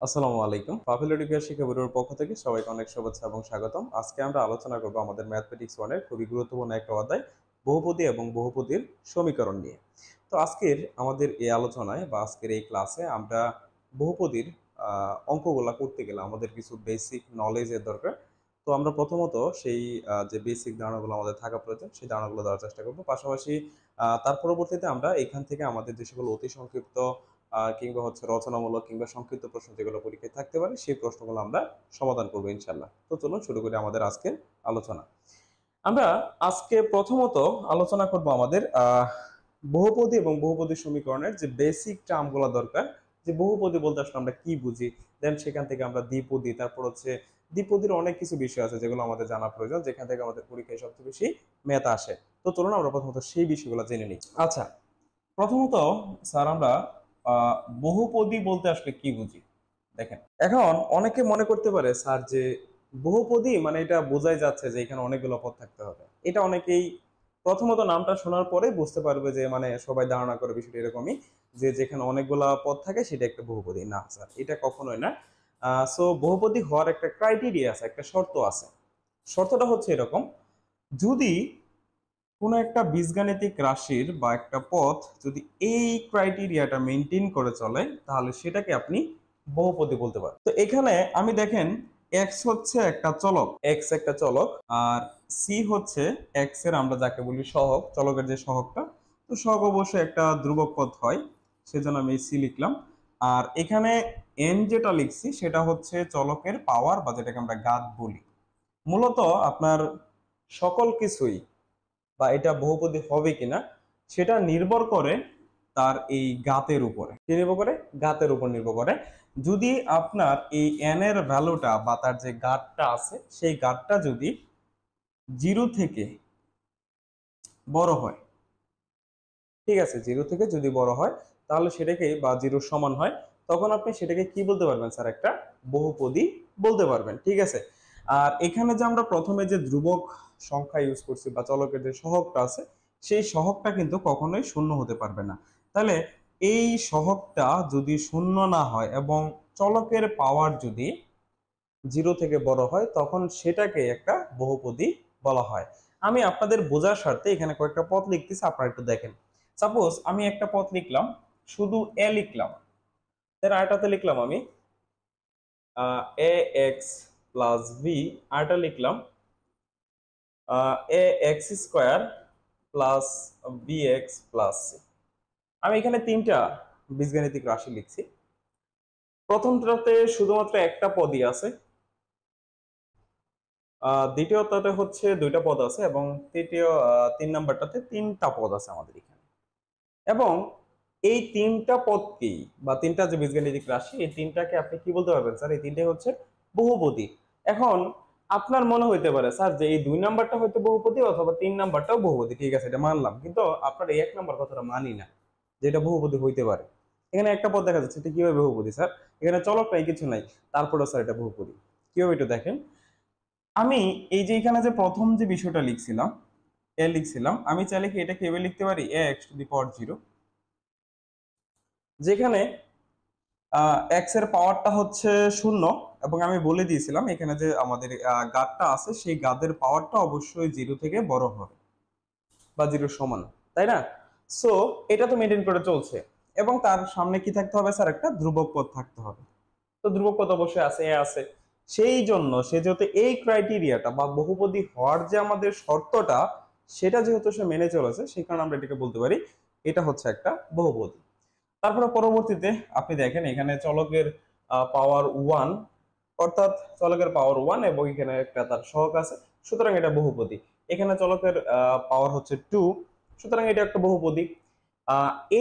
আসসালামু আলাইকুম। পাভেল এডুকেয়ার শিক্ষা ব্যুরোর পক্ষ থেকে সবাইকে অনেক শুভেচ্ছা এবং স্বাগতম। আজকে আমরা আলোচনা করব আমাদের ম্যাথমেটিক্স 1 এর খুবই গুরুত্বপূর্ণ একটা অধ্যায় বহুপদী এবং বহুপদীর সমীকরণ নিয়ে। তো আজকের আমাদের এই আলোচনায় বা আজকের এই ক্লাসে আমরা বহুপদীর অঙ্কগুলা করতে গেলে আমাদের কিছু বেসিক নলেজের দরকার। তো আমরা প্রথমত সেই যে বেসিক ধারণাগুলো আমাদের থাকা প্রয়োজন সেই ধারণাগুলো দেওয়ার চেষ্টা করব। পাশাপাশি তার পরবর্তীতে আমরা এখান থেকে আমাদের যে সকল অতি সংক্ষিপ্ত কিংবা হচ্ছে রচনামূলক কিংবা সংক্ষিপ্ত প্রশ্ন যেগুলো পরীক্ষায় থাকতে পারে সেই প্রশ্নগুলো আমরা সমাধান করবো ইনশাল্লাহ। তো চলুন শুরু করি আমাদের আজকের আলোচনা। আমরা আজকে প্রথমত আলোচনা করব আমাদের বহুপদী এবং বহুপদী সমীকরণের যে বেসিক টার্মগুলো দরকার, যে বহুপদী বলতে আসলে আমরা কি বুঝি, দেন সেখান থেকে আমরা দ্বিপদী, তারপর হচ্ছে দ্বিপদীর অনেক কিছু বিষয় আছে যেগুলো আমাদের জানা প্রয়োজন, যেখান থেকে আমাদের পরীক্ষায় সবচেয়ে বেশি ম্যাথ আসে। তো চলুন আমরা প্রথমত সেই বিষয়গুলো জেনে নিই। আচ্ছা, প্রথমত স্যার আমরা আহ বহুপদী বলতে আসলে কি বুঝি দেখেন। এখন অনেকে মনে করতে পারে স্যার যে বহুপদী মানে এটা বোঝাই যাচ্ছে যে এখানে অনেকগুলো পদ থাকতে হবে। এটা অনেকেই প্রথমত নামটা শোনার পরে বুঝতে পারবে যে মানে সবাই ধারণা করে বিষয়টা এরকমই, যে যেখানে অনেকগুলা পদ থাকে সেটা একটা বহুপদী। না স্যার, এটা কখনোই না। সো বহুপদী হওয়ার একটা ক্রাইটেরিয়া আছে, একটা শর্ত আছে। শর্তটা হচ্ছে এরকম: যদি কোনো একটা বীজগাণিতিক রাশির বা একটা পথ যদি এই ক্রাইটেরিয়াটা মেনটেন করে চলে তাহলে সেটাকে আপনি বহুপদী বলতে পারেন। তো এখানে আমি দেখেন, এক্স হচ্ছে একটা চলক, এক্স একটা চলক, আর সি হচ্ছে এক্স এর আমরা যাকে বলি সহগ, চলকের যে সহগটা। তো সহগ অবশ্যই একটা ধ্রুবক পদ হয়, সেজন্য আমি সি লিখলাম। আর এখানে এন যেটা লিখছি সেটা হচ্ছে চলকের পাওয়ার বা যেটাকে আমরা ঘাত বলি। মূলত আপনার সকল কিছুই বা এটা বহুপদী হবে কিনা সেটা নির্ভর করে তার এই গাতের উপরে। কি নির্ভর করে? গাতের উপর নির্ভর করে। যদি আপনার এই এন এর ভ্যালুটা বা তার যে গাতটা আছে সেই গাতটা যদি 0 থেকে বড় হয়, ঠিক আছে, 0 থেকে যদি বড় হয় তাহলে সেটাকে বা 0 সমান হয়, তখন আপনি সেটাকে কি বলতে পারবেন স্যার? একটা বহুপদী বলতে পারবেন। ঠিক আছে। আর এখানে যে আমরা প্রথমে যে ধ্রুবক সংখ্যা ইউজ করছি বা চলকের যে সহগটা আছে সেই সহগটা কিন্তু কখনোই শূন্য হতে পারবে না। তাহলে এই সহগটা যদি শূন্য না হয় এবং চলকের পাওয়ার যদি 0 থেকে বড় হয় তখন সেটাকে একটা বহুপদী বলা হয়। আমি আপনাদের বোঝার স্বার্থে এখানে কয়েকটা পদ লিখতেছি, আপনারা একটু দেখেন। সাপোজ আমি একটা পদ লিখলাম, শুধু এ লিখলাম, তার আরেকটাতে লিখলাম আমি এ এক্স প্লাস বি, আরেকটা লিখলাম A X square plus B X plus C. আমি এখানে তিনটা বীজগাণিতিক রাশি লিখছি। প্রথমটাতে শুধুমাত্র একটা পদই আছে, দ্বিতীয়টাতে হচ্ছে দুইটা পদ আছে, এবং তিন নাম্বারটাতে তিনটা পদ আছে আমাদের এখানে। এবং এই তিনটা পদকেই বা তিনটা যে বীজগাণিতিক রাশি এই তিনটাকে আপনি কি বলতে পারবেন স্যার? এই তিনটাই হচ্ছে বহুপদী। এখন আপনার মনে হইতে পারে স্যার যে এই 2 নাম্বারটা হয়তো বহুপদী অথবা 3 নাম্বারটাও বহুপদী, ঠিক আছে, এটা মানলাম, কিন্তু আপনার এই 1 নাম্বার কথাটা মানি না যে এটা বহুপদী হইতে পারে। এখানে একটা পদ দেখা যাচ্ছে, এটা কিভাবে বহুপদী স্যার? এখানে চলক নাই, কিছু নাই, তারপরে স্যার এটা বহুপদী কিভাবে একটু দেখেন। আমি এই যে এখানে যে প্রথম যে বিষয়টা লিখছিলাম, এ লিখছিলাম, আমি চাইলে কি এটা কিভাবে লিখতে পারি? এ এক্স টু দি পাওয়ার 0, যেখানে এক্স এর পাওয়ারটা হচ্ছে 0, এবং আমি বলে দিয়েছিলাম এখানে যে আমাদের গাদটা আছে সেই গাদের পাওয়ারটা অবশ্যই 0 থেকে বড় হবে বা 0 সমান, তাই না? সো এটা তো মেনটেন করে চলছে, এবং তার সামনে কি থাকতে হবে স্যার? একটা ধ্রুবক পদ থাকতে হবে। তো ধ্রুবক পদ অবশ্যই আছে, এ আছে। সেই জন্য সে যেহেতু এই ক্রাইটেরিয়াটা বা বহুপদী হওয়ার যে আমাদের শর্তটা সেটা যেহেতু সে মেনে চলেছে, সেই কারণে আমরা এটাকে বলতে পারি এটা হচ্ছে একটা বহুপদী। তারপরে পরবর্তীতে আপনি দেখেন এখানে চলকের পাওয়ার 1, অর্থাৎ চলকের পাওয়ার 1 এবং এখানে একটা তার সহগ আছে, সুতরাং এটা বহুপদী। এখানে চলকের পাওয়ার হচ্ছে 2, সুতরাং এটা একটা বহুপদী।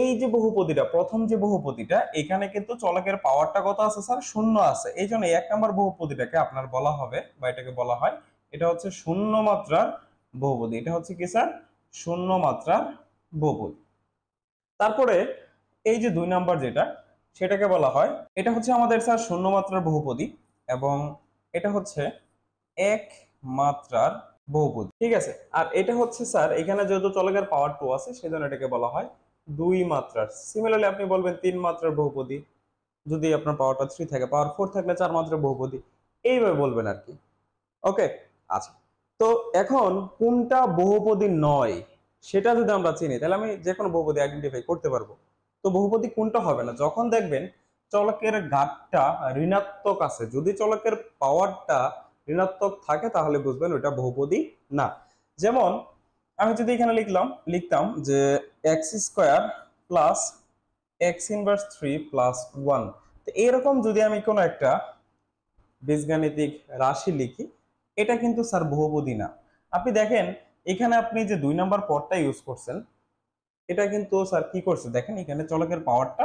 এই যে বহুপদীটা, প্রথম যে বহুপদীটা, এখানে কিন্তু চলকের পাওয়ারটা কত আছে স্যার? 0 আছে। এই জন্য 1 নাম্বার বহুপদীটাকে আপনার বলা হবে বা এটাকে বলা হয় এটা হচ্ছে শূন্য মাত্রার বহুপদী। এটা হচ্ছে কি স্যার? শূন্য মাত্রার বহুপদী। তারপরে এই যে 2 নাম্বার যেটা, সেটাকে বলা হয়, এটা হচ্ছে আমাদের স্যার শূন্য মাত্রার বহুপদী, এবং এটা হচ্ছে এক মাত্রার বহুপদী, ঠিক আছে। আর এটা হচ্ছে স্যার এখানে যেহেতু চলকের পাওয়ার 2 আছে সেজন্য এটাকে বলা হয় 2 মাত্রার। সিমিলারলি আপনি বলবেন 3 মাত্রার বহুপদী, যদি আপনার পাওয়ারটা 3 থাকে, পাওয়ার 4 থাকলে 4 মাত্রার বহুপদী, এইভাবে বলবেন আর কি। ওকে, আচ্ছা। তো এখন কোনটা বহুপদী নয় সেটা যদি আমরা চিনি, তাহলে আমি যে কোনো বহুপদী আইডেন্টিফাই করতে পারবো। তো বহুপদী কোনটা হবে না, যখন দেখবেন চলকের ঘাতটা ঋণাত্মক আছে। যদি চলকের পাওয়ারটা ঋণাত্মক থাকে তাহলে বুঝবেন ওটা বহুপদী না। যেমন আমি যদি এখানে লিখতাম যে X square plus x inverse 3 plus 1, তো এরকম যদি আমি কোনো একটা বীজগাণিতিক রাশি লিখি, এটা কিন্তু স্যার বহুপদী না। আপনি দেখেন এখানে আপনি যে 2 নাম্বার পদটা ইউজ করছেন, এটা কিন্তু স্যার কি করছে দেখেন, এখানে চলকের পাওয়ারটা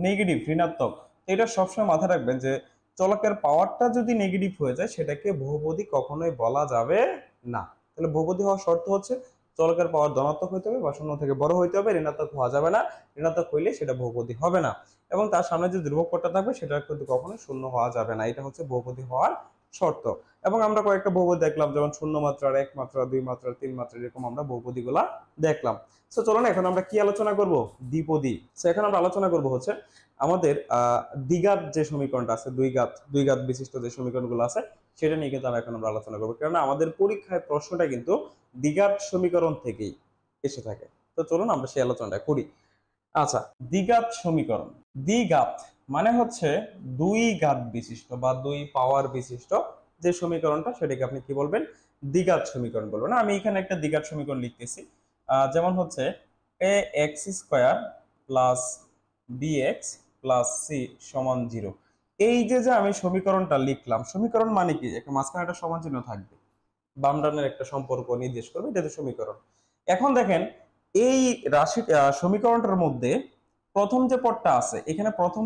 নেগেটিভ, ঋণাত্মক। এটা সবসময় মাথায় রাখবেন যে চলকের পাওয়ারটা যদি নেগেটিভ হয়ে যায় সেটাকে বহুপদী কখনোই বলা যাবে না। তাহলে বহুপদী হওয়ার শর্ত হচ্ছে চলকের পাওয়ার ধনাত্মক হইতে হবে বা শূন্য থেকে বড় হইতে হবে, ঋণাত্মক হওয়া যাবে না। ঋণাত্মক হইলে সেটা বহুপদী হবে না, এবং তার সামনে যে ধ্রুবক পদটা থাকবে সেটা কিন্তু কখনোই শূন্য হওয়া যাবে না। এটা হচ্ছে বহুপদী হওয়ার শর্ত। এবং আমরা কয়েকটা বহুপদী দেখলাম, যেমন শূন্য মাত্রার, এক মাত্রা, দুই মাত্রা, তিন মাত্রা, এরকম আমরা বহুপদী গুলা দেখলাম। সো চলুন এখন আমরা কি আলোচনা করব, দ্বিপদী। সো এখন আমরা আলোচনা করব হচ্ছে আমাদের দ্বিঘাত যে সমীকরণটা আছে, দুই ঘাত বিশিষ্ট যে সমীকরণগুলো আছে সেটা নিয়ে কিন্তু এখন আমরা আলোচনা করবো, কারণ আমাদের পরীক্ষায় প্রশ্নটা কিন্তু দ্বিঘাত সমীকরণ থেকেই এসে থাকে। তো চলুন আমরা সেই আলোচনাটা করি। আচ্ছা, দ্বিঘাত সমীকরণ। দ্বিঘাত মানে হচ্ছে দুই ঘাত বিশিষ্ট বা দুই পাওয়ার বিশিষ্ট যে সমীকরণটা, সেটাকে আপনি কি বলবেন, দ্বিঘাত সমীকরণ বলবেন। আমি এখানে একটা দ্বিঘাত সমীকরণ লিখতেছি, যেমন হচ্ছে A X square plus B X plus C সমান 0। এই যে যে আমি সমীকরণটা লিখলাম, সমীকরণ মানে কি, একটা মাঝখানে একটা সমান চিহ্ন থাকবে, বাম ডানের একটা সম্পর্ক নির্দেশ করবে, এটা হচ্ছে সমীকরণ। এখন দেখেন এই রাশি সমীকরণটার মধ্যে প্রথম যে পদটা আছে, এখানে প্রথম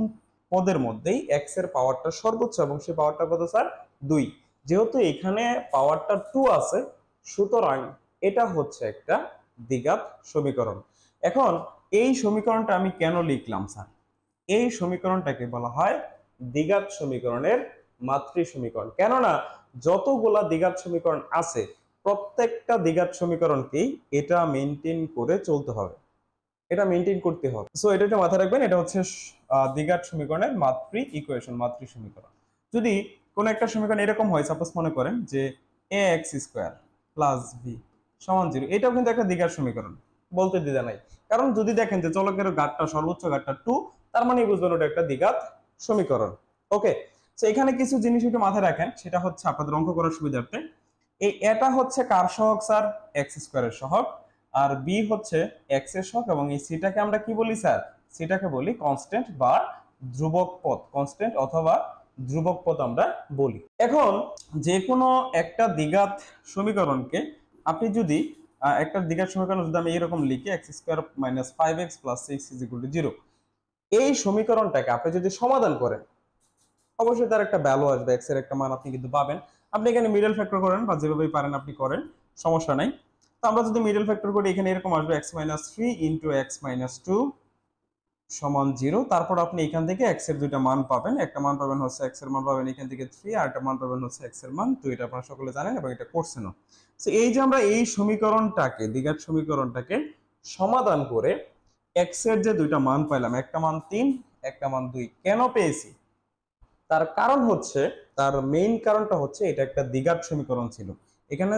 পদের মধ্যেই এক্স এর পাওয়ারটা সর্বোচ্চ, এবং সেই পাওয়ারটা কত স্যার, 2। যেহেতু এখানে পাওয়ারটা 2 আছে, সুতরাং এটা হচ্ছে একটা দ্বিঘাত সমীকরণ। এখন এই সমীকরণটা আমি কেন লিখলাম স্যার, এই সমীকরণটাকে বলা হয় দ্বিঘাত সমীকরণের মাতৃ সমীকরণ। কেননা যতগুলা দ্বিঘাত সমীকরণ আছে প্রত্যেকটা দ্বিঘাত সমীকরণকেই এটা মেনটেন করে চলতে হবে, এটা মেনটেন করতে হবে। সো এটা একটু মাথায় রাখবেন, এটা হচ্ছে দ্বিঘাত সমীকরণের মাতৃ ইকুয়েশন, মাতৃ সমীকরণ। যদি কোন একটা সমীকরণ এরকম হয়, সাপোজ মনে করেন যে A X square plus B সমান 0, এটাও কিন্তু একটা দ্বিঘাত সমীকরণ, বলতে দ্বিধা নাই। কারণ যদি দেখেন যে চলকের ঘাতটা সর্বোচ্চ ঘাতটা 2, তার মানে বুঝবেন ওটা একটা দ্বিঘাত সমীকরণ। ওকে, তো এখানে কিছু জিনিস একটু মাথায় রাখেন, সেটা হচ্ছে আপনাদের অঙ্ক করার সুবিধার্থে। এটা হচ্ছে কার সহগ স্যার, এক্স স্কোয়ারের সহগ, আর বি হচ্ছে এক্স এর সহগ, এবং এই সিটাকে আমরা কি বলি স্যার, সিটাকে বলি কনস্ট্যান্ট বা ধ্রুবক পদ, কনস্ট্যান্ট অথবা ধ্রুবক পদ আমরা বলি। এখন যে কোনো একটা দ্বিঘাত সমীকরণকে আপনি যদি একটা দ্বিঘাত সমীকরণ যদি আমি এরকম লিখি x square minus 5x plus 6 is equal to 0, এই সমীকরণটাকে আপনি যদি সমাধান করেন অবশ্যই তার একটা ভ্যালু আসবে, এক্স এর একটা মান আপনি কিন্তু পাবেন। আপনি এখানে মিডল ফ্যাক্টর করেন বা যেভাবেই পারেন আপনি করেন, সমস্যা নাই। তো আমরা যদি মিডল ফ্যাক্টর করি, এখানে এরকম আসবে x minus 3 into x minus 2 সমান 0। তারপর আপনি এখান থেকে x এর দুইটা মান পাবেন, একটা মান পাবেন হচ্ছে x এর মান পাবেন এখান থেকে 3, আর একটা মান পাবেন হচ্ছে x এর মান 2। এটা আপনারা সকলে জানেন এবং এটা করছেনও। সো এই যে আমরা এই সমীকরণটাকে, দ্বিঘাত সমীকরণটাকে সমাধান করে x এর যে দুইটা মান পাইলাম, একটা মান 3, একটা মান 2, কেন পেয়েছি তার কারণ হচ্ছে, তার মেইন কারণটা হচ্ছে এটা একটা দ্বিঘাত সমীকরণ ছিল। এখানে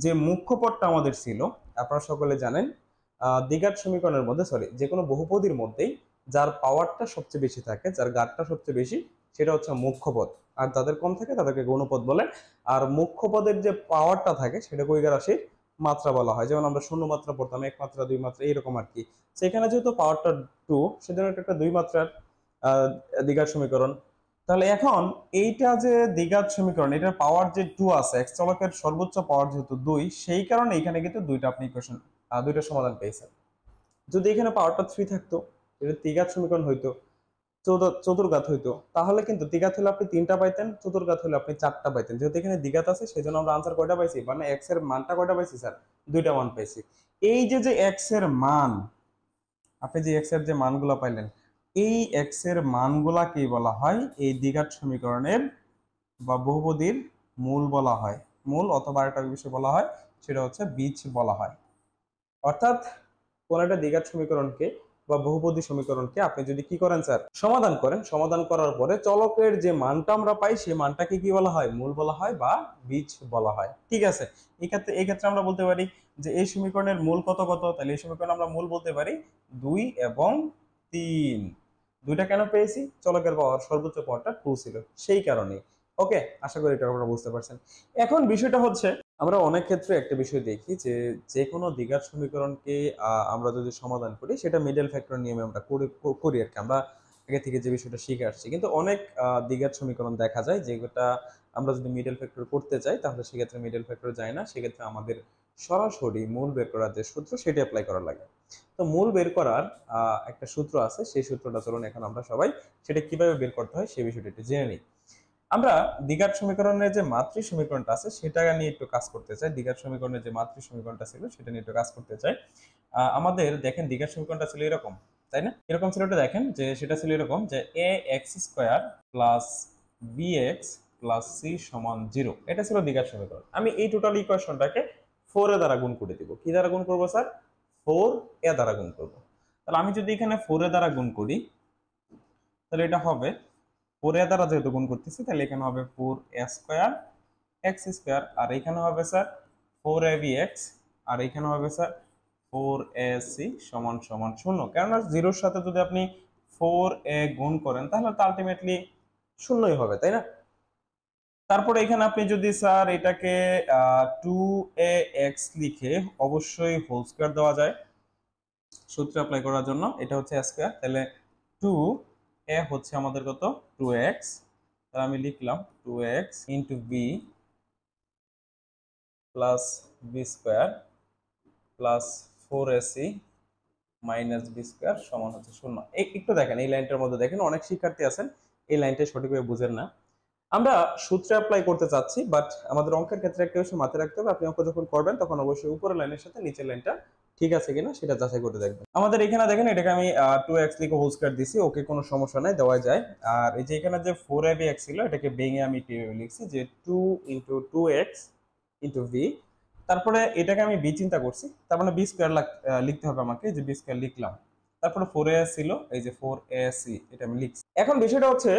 যে মুখ্য পদটা আমাদের ছিল, আপনারা সকলে জানেন দ্বিঘাত সমীকরণের মধ্যে, সরি, যে কোনো বহুপদীর মধ্যেই যার পাওয়ারটা সবচেয়ে বেশি থাকে, যার ঘাতটা সবচেয়ে বেশি, সেটা হচ্ছে মুখ্য পদ, আর যাদের কম থাকে তাদেরকে গৌণ পদ বলে। আর মুখ্য পদের যে পাওয়ারটা থাকে সেটা কৈঘা রাশির মাত্রা বলা হয়। যেমন আমরা শূন্য মাত্রা পড়তাম, এক মাত্রা, দুই মাত্রা, এইরকম আর কি। সেখানে যেহেতু পাওয়ারটা 2, সেজন্য এটা একটা দুই মাত্রার দ্বিঘাত সমীকরণ। তাহলে এখন এইটা যে দ্বিঘাত সমীকরণ, এটার পাওয়ার যে 2 আছে, এক্স চলকের সর্বোচ্চ পাওয়ার যেহেতু 2, সেই কারণে এখানে কিন্তু দুইটা আপনি ইকুয়েশন, দুইটা সমাধান পেয়েছেন। যদি এখানে পাওয়ারটা 3 থাকতো, এটা দ্বিঘাত সমীকরণ হইতো, চতুর্ঘাত হইতো, তাহলে কিন্তু দ্বিঘাত হলে আপনি 3টা পাইতেন, চতুর্ঘাত হলে আপনি 4টা পাইতেন। যেহেতু এখানে দ্বিঘাত আছে সেই জন্য আমরা আনসার কয়টা পাইছি, মানে এক্স এর মানটা কয়টা পাইছি স্যার, দুইটা মান পাইছি। এই যে যে এক্স এর মান, আপনি যে এক্স এর যে মানগুলো পাইলেন, এই এক্স এর মানগুলাকেই বলা হয় এই দ্বিঘাত সমীকরণের বা বহুপদীর মূল বলা হয়। মূল অথবা একটা বিষয় বলা হয়, সেটা হচ্ছে বীজ বলা হয়। অর্থাৎ কোন একটা দ্বিঘাত সমীকরণকে বা বহুপদী সমীকরণকে আপনি যদি কি করেন স্যার, সমাধান করেন, সমাধান করার পরে চলকের যে মানটা আমরা পাই সেই মানটাকে কি বলা হয়, মূল বলা হয় বা বীজ বলা হয়। ঠিক আছে, এই ক্ষেত্রে আমরা বলতে পারি যে এই সমীকরণের মূল কত কত, তাহলে এই সমীকরণে আমরা মূল বলতে পারি 2 এবং 3। দুইটা কেন পেয়েছি, চলকের পাওয়ার সর্বোচ্চ পাওয়ারটা 2 ছিল সেই কারণে। ওকে, আশা করি এটা আপনারা বুঝতে পারছেন। এখন বিষয়টা হচ্ছে, আমরা অনেক ক্ষেত্রে একটা বিষয় দেখি যে যে কোনো দ্বিঘাত সমীকরণকে আমরা যদি সমাধান করি সেটা মিডল ফ্যাক্টর নিয়মে আমরা করি আর কি, আমরা আগে থেকে যে বিষয়টা শিখে আসছি। কিন্তু অনেক দ্বিঘাত সমীকরণ দেখা যায় যেটা আমরা যদি মিডল ফ্যাক্টর করতে চাই তাহলে সেক্ষেত্রে মিডল ফ্যাক্টর যায় না, সেক্ষেত্রে আমাদের সরাসরি মূল বের করার যে সূত্র সেটা অ্যাপ্লাই করা লাগে। তো মূল বের করার একটা সূত্র আছে, সেই সূত্রটা চলুন এখন আমরা সবাই সেটা কিভাবে বের করতে হয় সেই বিষয়টা একটু জেনে নিই। আমরা দ্বিঘাত সমীকরণের যে মাতৃ সমীকরণটা আছে সেটা নিয়ে একটু কাজ করতে চাই। দ্বিঘাত সমীকরণের যে মাতৃ সমীকরণটা ছিল সেটা নিয়ে একটু কাজ করতে চাই। আমাদের দেখেন দ্বিঘাত সমীকরণটা ছিল এরকম, তাই না? এরকম ছিল, এটা দেখেন যে সেটা ছিল এরকম যে A X square plus B X plus C সমান 0, এটা ছিল দ্বিঘাত সমীকরণ। আমি এই টোটাল ইকুয়েশনটাকে 4 এ দ্বারা গুণ করে দিব। কি দ্বারা গুণ করবো স্যার? 4 এ দ্বারা গুণ করবো। তাহলে আমি যদি এখানে 4 এ দ্বারা গুণ করি তাহলে এটা হবে 4 এ দ্বারা যেহেতু গুণ করতেছি তাহলে এখানে হবে 4a স্কয়ার এক্স স্কয়ার, আর এখানে হবে স্যার 4abx, আর এখানে হবে স্যার 4ac সমান সমান 0। কেননা 0 এর সাথে যদি আপনি 4a গুণ করেন তাহলে তো আলটিমেটলি 0ই হবে, তাই না? তারপরে এখানে আপনি যদি স্যার এটাকে 2ax লিখে অবশ্যই হোল স্কয়ার দেওয়া যায় সূত্র অ্যাপ্লাই করার জন্য, এটা হচ্ছে a স্কয়ার, তাহলে 2a হচ্ছে আমাদের কত, 2x, তাহলে আমি লিখলাম 2x into B plus B square plus 4ac minus B square সমান হচ্ছে 0। একটু দেখেন এই লাইনটার মধ্যে দেখেন অনেক শিক্ষার্থী আছেন এই লাইনটা সঠিকভাবে বুঝেন না। আমরা সূত্রে অ্যাপ্লাই করতে চাচ্ছি, বাট আমাদের অঙ্কের ক্ষেত্রে একটা বিষয় মাথায় রাখতে হবে, আপনি অঙ্ক যখন করবেন তখন অবশ্যই উপরের লাইনের সাথে নিচের লাইনটা ঠিক আছে কিনা সেটা যাচাই করতে দেখবেন। আমাদের এখানে দেখেন এটাকে আমি 2x লিখে হোল স্কয়ার দিছি, ওকে কোনো সমস্যা নাই, দেওয়া যায়। আর এই যে এখানে যে 4abx ছিল এটাকে ভেঙে আমি লিখছি যে 2 ইন্টু 2x ইন্টু ভি, তারপরে এটাকে আমি বি চিন্তা করছি, তার মানে বি স্কয়ার লিখতে হবে আমাকে, যে বি স্কয়ার লিখলাম। তারপরে 4a ছিল, এই যে 4ac এটা আমি লিখছি। এখন বিষয়টা হচ্ছে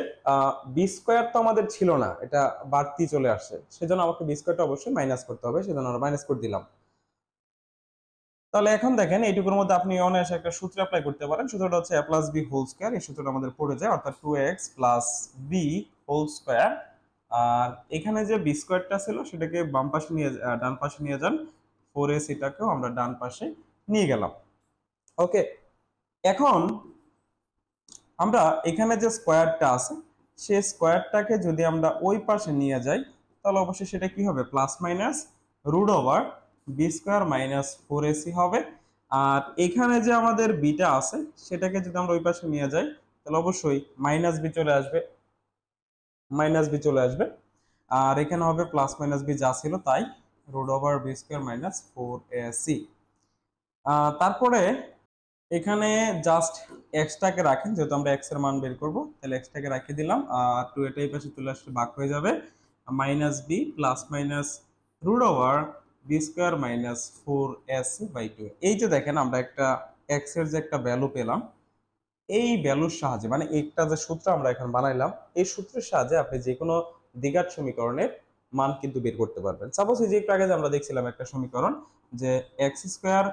বি স্কয়ার তো আমাদের ছিল না, এটা বাড়তি চলে আসছে, সেজন্য আমাকে বি স্কয়ারটা অবশ্যই মাইনাস করতে হবে, সেজন্য আমরা মাইনাস করে দিলাম। তাহলে এখন দেখেন এইটুকুর মধ্যে আপনি অনায়াসে একটা সূত্র অ্যাপ্লাই করতে পারেন, সূত্রটা হচ্ছে a plus B whole square, এই সূত্রটা আমাদের পড়ে যায়, অর্থাৎ 2x plus B whole square. আর এখানে যে বি স্কয়ারটা ছিল সেটাকে বাম পাশে নিয়ে ডান পাশে নিয়ে যান, 4ac এটাকেও আমরা ডান পাশে নিয়ে গেলাম। ওকে, এখন আমরা এখানে যে স্কোয়ারটা আছে সেই স্কোয়ারটাকে যদি আমরা ওই পাশে নিয়ে যাই তাহলে অবশ্যই সেটা কি হবে, plus minus root over B square minus 4ac হবে। আর এখানে যে আমাদের বিটা আছে সেটাকে যদি আমরা ওই পাশে নিয়ে যাই তাহলে অবশ্যই মাইনাস বি চলে আসবে, মাইনাস বি চলে আসবে। আর এখানে হবে প্লাস মাইনাস বি যা ছিল তাই, root over B square minus 4ac। তারপরে এখানে জাস্ট এক্সটাকে রাখেন, যেহেতু আমরা এক্স এর মান বের করব তাহলে এক্সটাকে রেখে দিলাম, আর 2 এটা এই পাশে চলে আসলে ভাগ হয়ে যাবে, minus B plus minus root over B square minus 4ac by 2। এই যে দেখেন আমরা একটা এক্স এর যে একটা ভ্যালু পেলাম, এই ভ্যালুর সাহায্যে মানে একটা যে সূত্র আমরা এখন বানাইলাম এই সূত্রের সাহায্যে আপনি যে কোনো দ্বিঘাত সমীকরণের মান কিন্তু বের করতে পারবেন। সাপোজ এই যে একটু আগে আমরা দেখছিলাম একটা সমীকরণ যে X square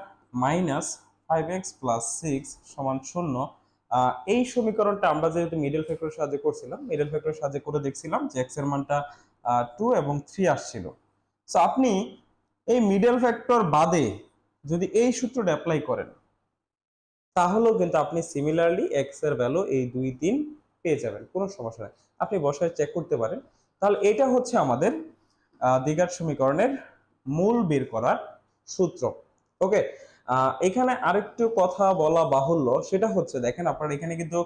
minus 5x plus 6 সমান 0, এই সমীকরণটা আমরা যেহেতু মিডল ফ্যাক্টরের সাহায্যে করছিলাম, মিডল ফ্যাক্টরের সাহায্যে করে দেখছিলাম যে x এর মানটা 2 এবং 3 আসছিল। সো আপনি এই মিডল ফ্যাক্টর বাদে যদি এই সূত্রটা অ্যাপ্লাই করেন তাহলেও কিন্তু আপনি সিমিলারলি এক্স এর ভ্যালু এই 2 3 পেয়ে যাবেন, কোনো সমস্যা নেই, আপনি বসায় চেক করতে পারেন। তাহলে এটা হচ্ছে আমাদের দ্বিঘাত সমীকরণের মূল বের করার সূত্র। ওকে, এখানে আরেকটু কথা বলা বাহুল্য, সেটা হচ্ছে দেখেন আপনারা এখানে কিন্তু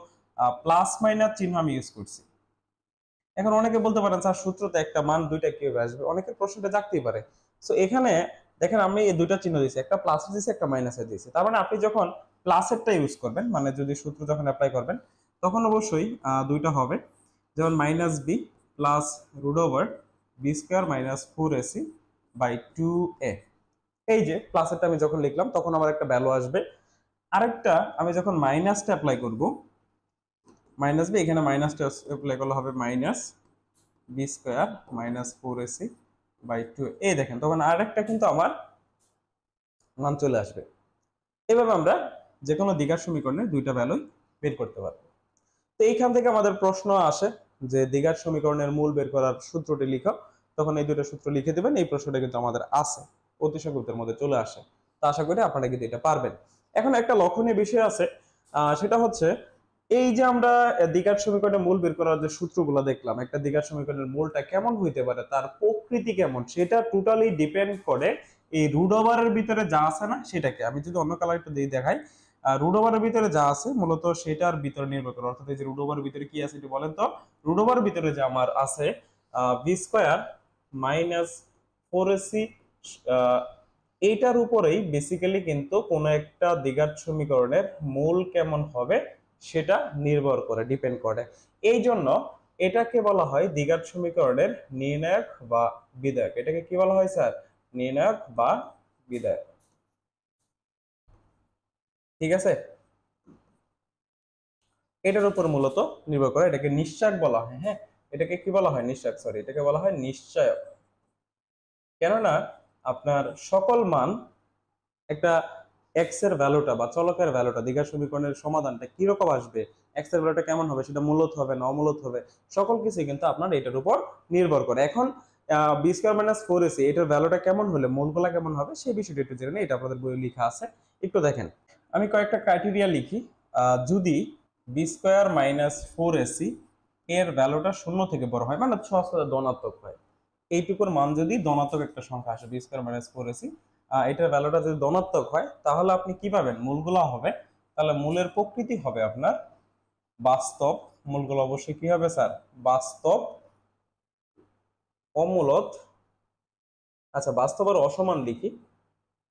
প্লাস মাইনাস চিহ্ন আমি ইউজ করছি। এখন অনেকে বলতে পারেন স্যার সূত্রতে একটা মান দুইটা কিভাবে আসবে, অনেকের প্রশ্নটা জাগতেই পারে। সো এখানে দেখেন আমি এই দুইটা চিহ্ন দিয়েছি, একটা প্লাসে দিয়েছি একটা মাইনাসে দিয়েছি, তার মানে আপনি যখন প্লাসেরটা ইউজ করবেন মানে যদি সূত্র যখন অ্যাপ্লাই করবেন তখন অবশ্যই দুইটা হবে, যেমন minus B plus root over B square minus 4ac by 2a। এই যে প্লাসেরটা আমি যখন লিখলাম তখন আমার একটা ভ্যালু আসবে, আরেকটা আমি যখন মাইনাসটা অ্যাপ্লাই করব, মাইনাস বি, এখানে মাইনাসটা অ্যাপ্লাই করলে হবে minus B square minus 4ac by 2। এই দেখেন তখন আরেকটা কিন্তু আমার মান চলে আসবে। এভাবে আমরা যে কোনো দ্বিঘাত সমীকরণে দুইটা ভ্যালুই বের করতে পারবো। তো এইখান থেকে আমাদের প্রশ্ন আসে যে দ্বিঘাত সমীকরণের মূল বের করার সূত্রটি লিখো, তখন এই দুটো সূত্র লিখে দেবেন। এই প্রশ্নটা কিন্তু আমাদের আছে, অতি সংক্ষিপ্তের মধ্যে চলে আসে। তো আশা করি আপনারা কিন্তু এটা পারবেন। এখন একটা লক্ষণীয় বিষয় আছে, সেটা হচ্ছে এই যে আমরা দ্বিঘাত সমীকরণের মূল বের করার যে সূত্রগুলো দেখলাম, একটা দ্বিঘাত সমীকরণের মূলটা কেমন হইতে পারে, তার প্রকৃতি কেমন, সেটা টোটালি ডিপেন্ড করে এই রুট ওভারের ভিতরে যা আছে না সেটাকে। আমি যদি অন্য কালার একটু দিয়ে দেখাই, রুট ওভারের ভিতরে যা আছে মূলত সেটার ভিতরে নির্ভর করে। অর্থাৎ এই যে রুট ওভারের ভিতরে কি আছে একটু বলেন তো। রুট ওভারের ভিতরে যে আমার আছে বি স্কোয়ার মাইনাস 4ac, এইটার উপরেই বেসিক্যালি কিন্তু কোনো একটা দ্বিঘাত সমীকরণের মূল কেমন হবে সেটা নির্ভর করে, ডিপেন্ড করে। এই জন্য এটাকে বলা হয় দ্বিঘাত সমীকরণের নির্ণায়ক বা বিধায়ক। এটাকে কি বলা হয় স্যার? নির্ণায়ক বা বিধায়ক। ঠিক আছে, এটার উপর মূলত নির্ভর করে। এটাকে নিশ্চয়ক বলা হয়। হ্যাঁ, এটাকে কি বলা হয়? নিশ্চয়ক, সরি, এটাকে বলা হয় নিশ্চয়ক। কেননা আপনার সকল মান, একটা এক্স এর ভ্যালুটা বা চলকের ভ্যালুটা, দ্বিঘাত সমীকরণের সমাধানটা কিরকম আসবে, এক্স এর ভ্যালুটা কেমন হবে, সেটা মূলত হবে না অমূলত হবে, সকল কিছু কিন্তু আপনার এটার উপর নির্ভর করে। এখন বি স্কয়ার মাইনাস 4ac এটার ভ্যালুটা কেমন হলে মূলগুলা কেমন হবে সেই বিষয়টা একটু জেনে নিন। এটা আপনাদের বইয়ে লেখা আছে, একটু দেখেন। আমি কয়েকটা ক্রাইটেরিয়া লিখি। যদি বি স্কয়ার মাইনাস 4ac এর ভ্যালুটা শূন্য থেকে বড় হয়, মানে সহজভাবে ধনাত্মক হয়, এইটুকুর মান যদি ধনাত্মক একটা সংখ্যা আসে, বি স্কয়ার মাইনাস 4ac এটার ভ্যালুটা যদি ধনাত্মক হয়, তাহলে আপনি কি পাবেন? মূলগুলো হবে, তাহলে মূলের প্রকৃতি হবে আপনার বাস্তব। মূলগুলো অবশ্যই কি হবে স্যার? বাস্তব, অমূলত। আচ্ছা, বাস্তব আর অসমান লিখি,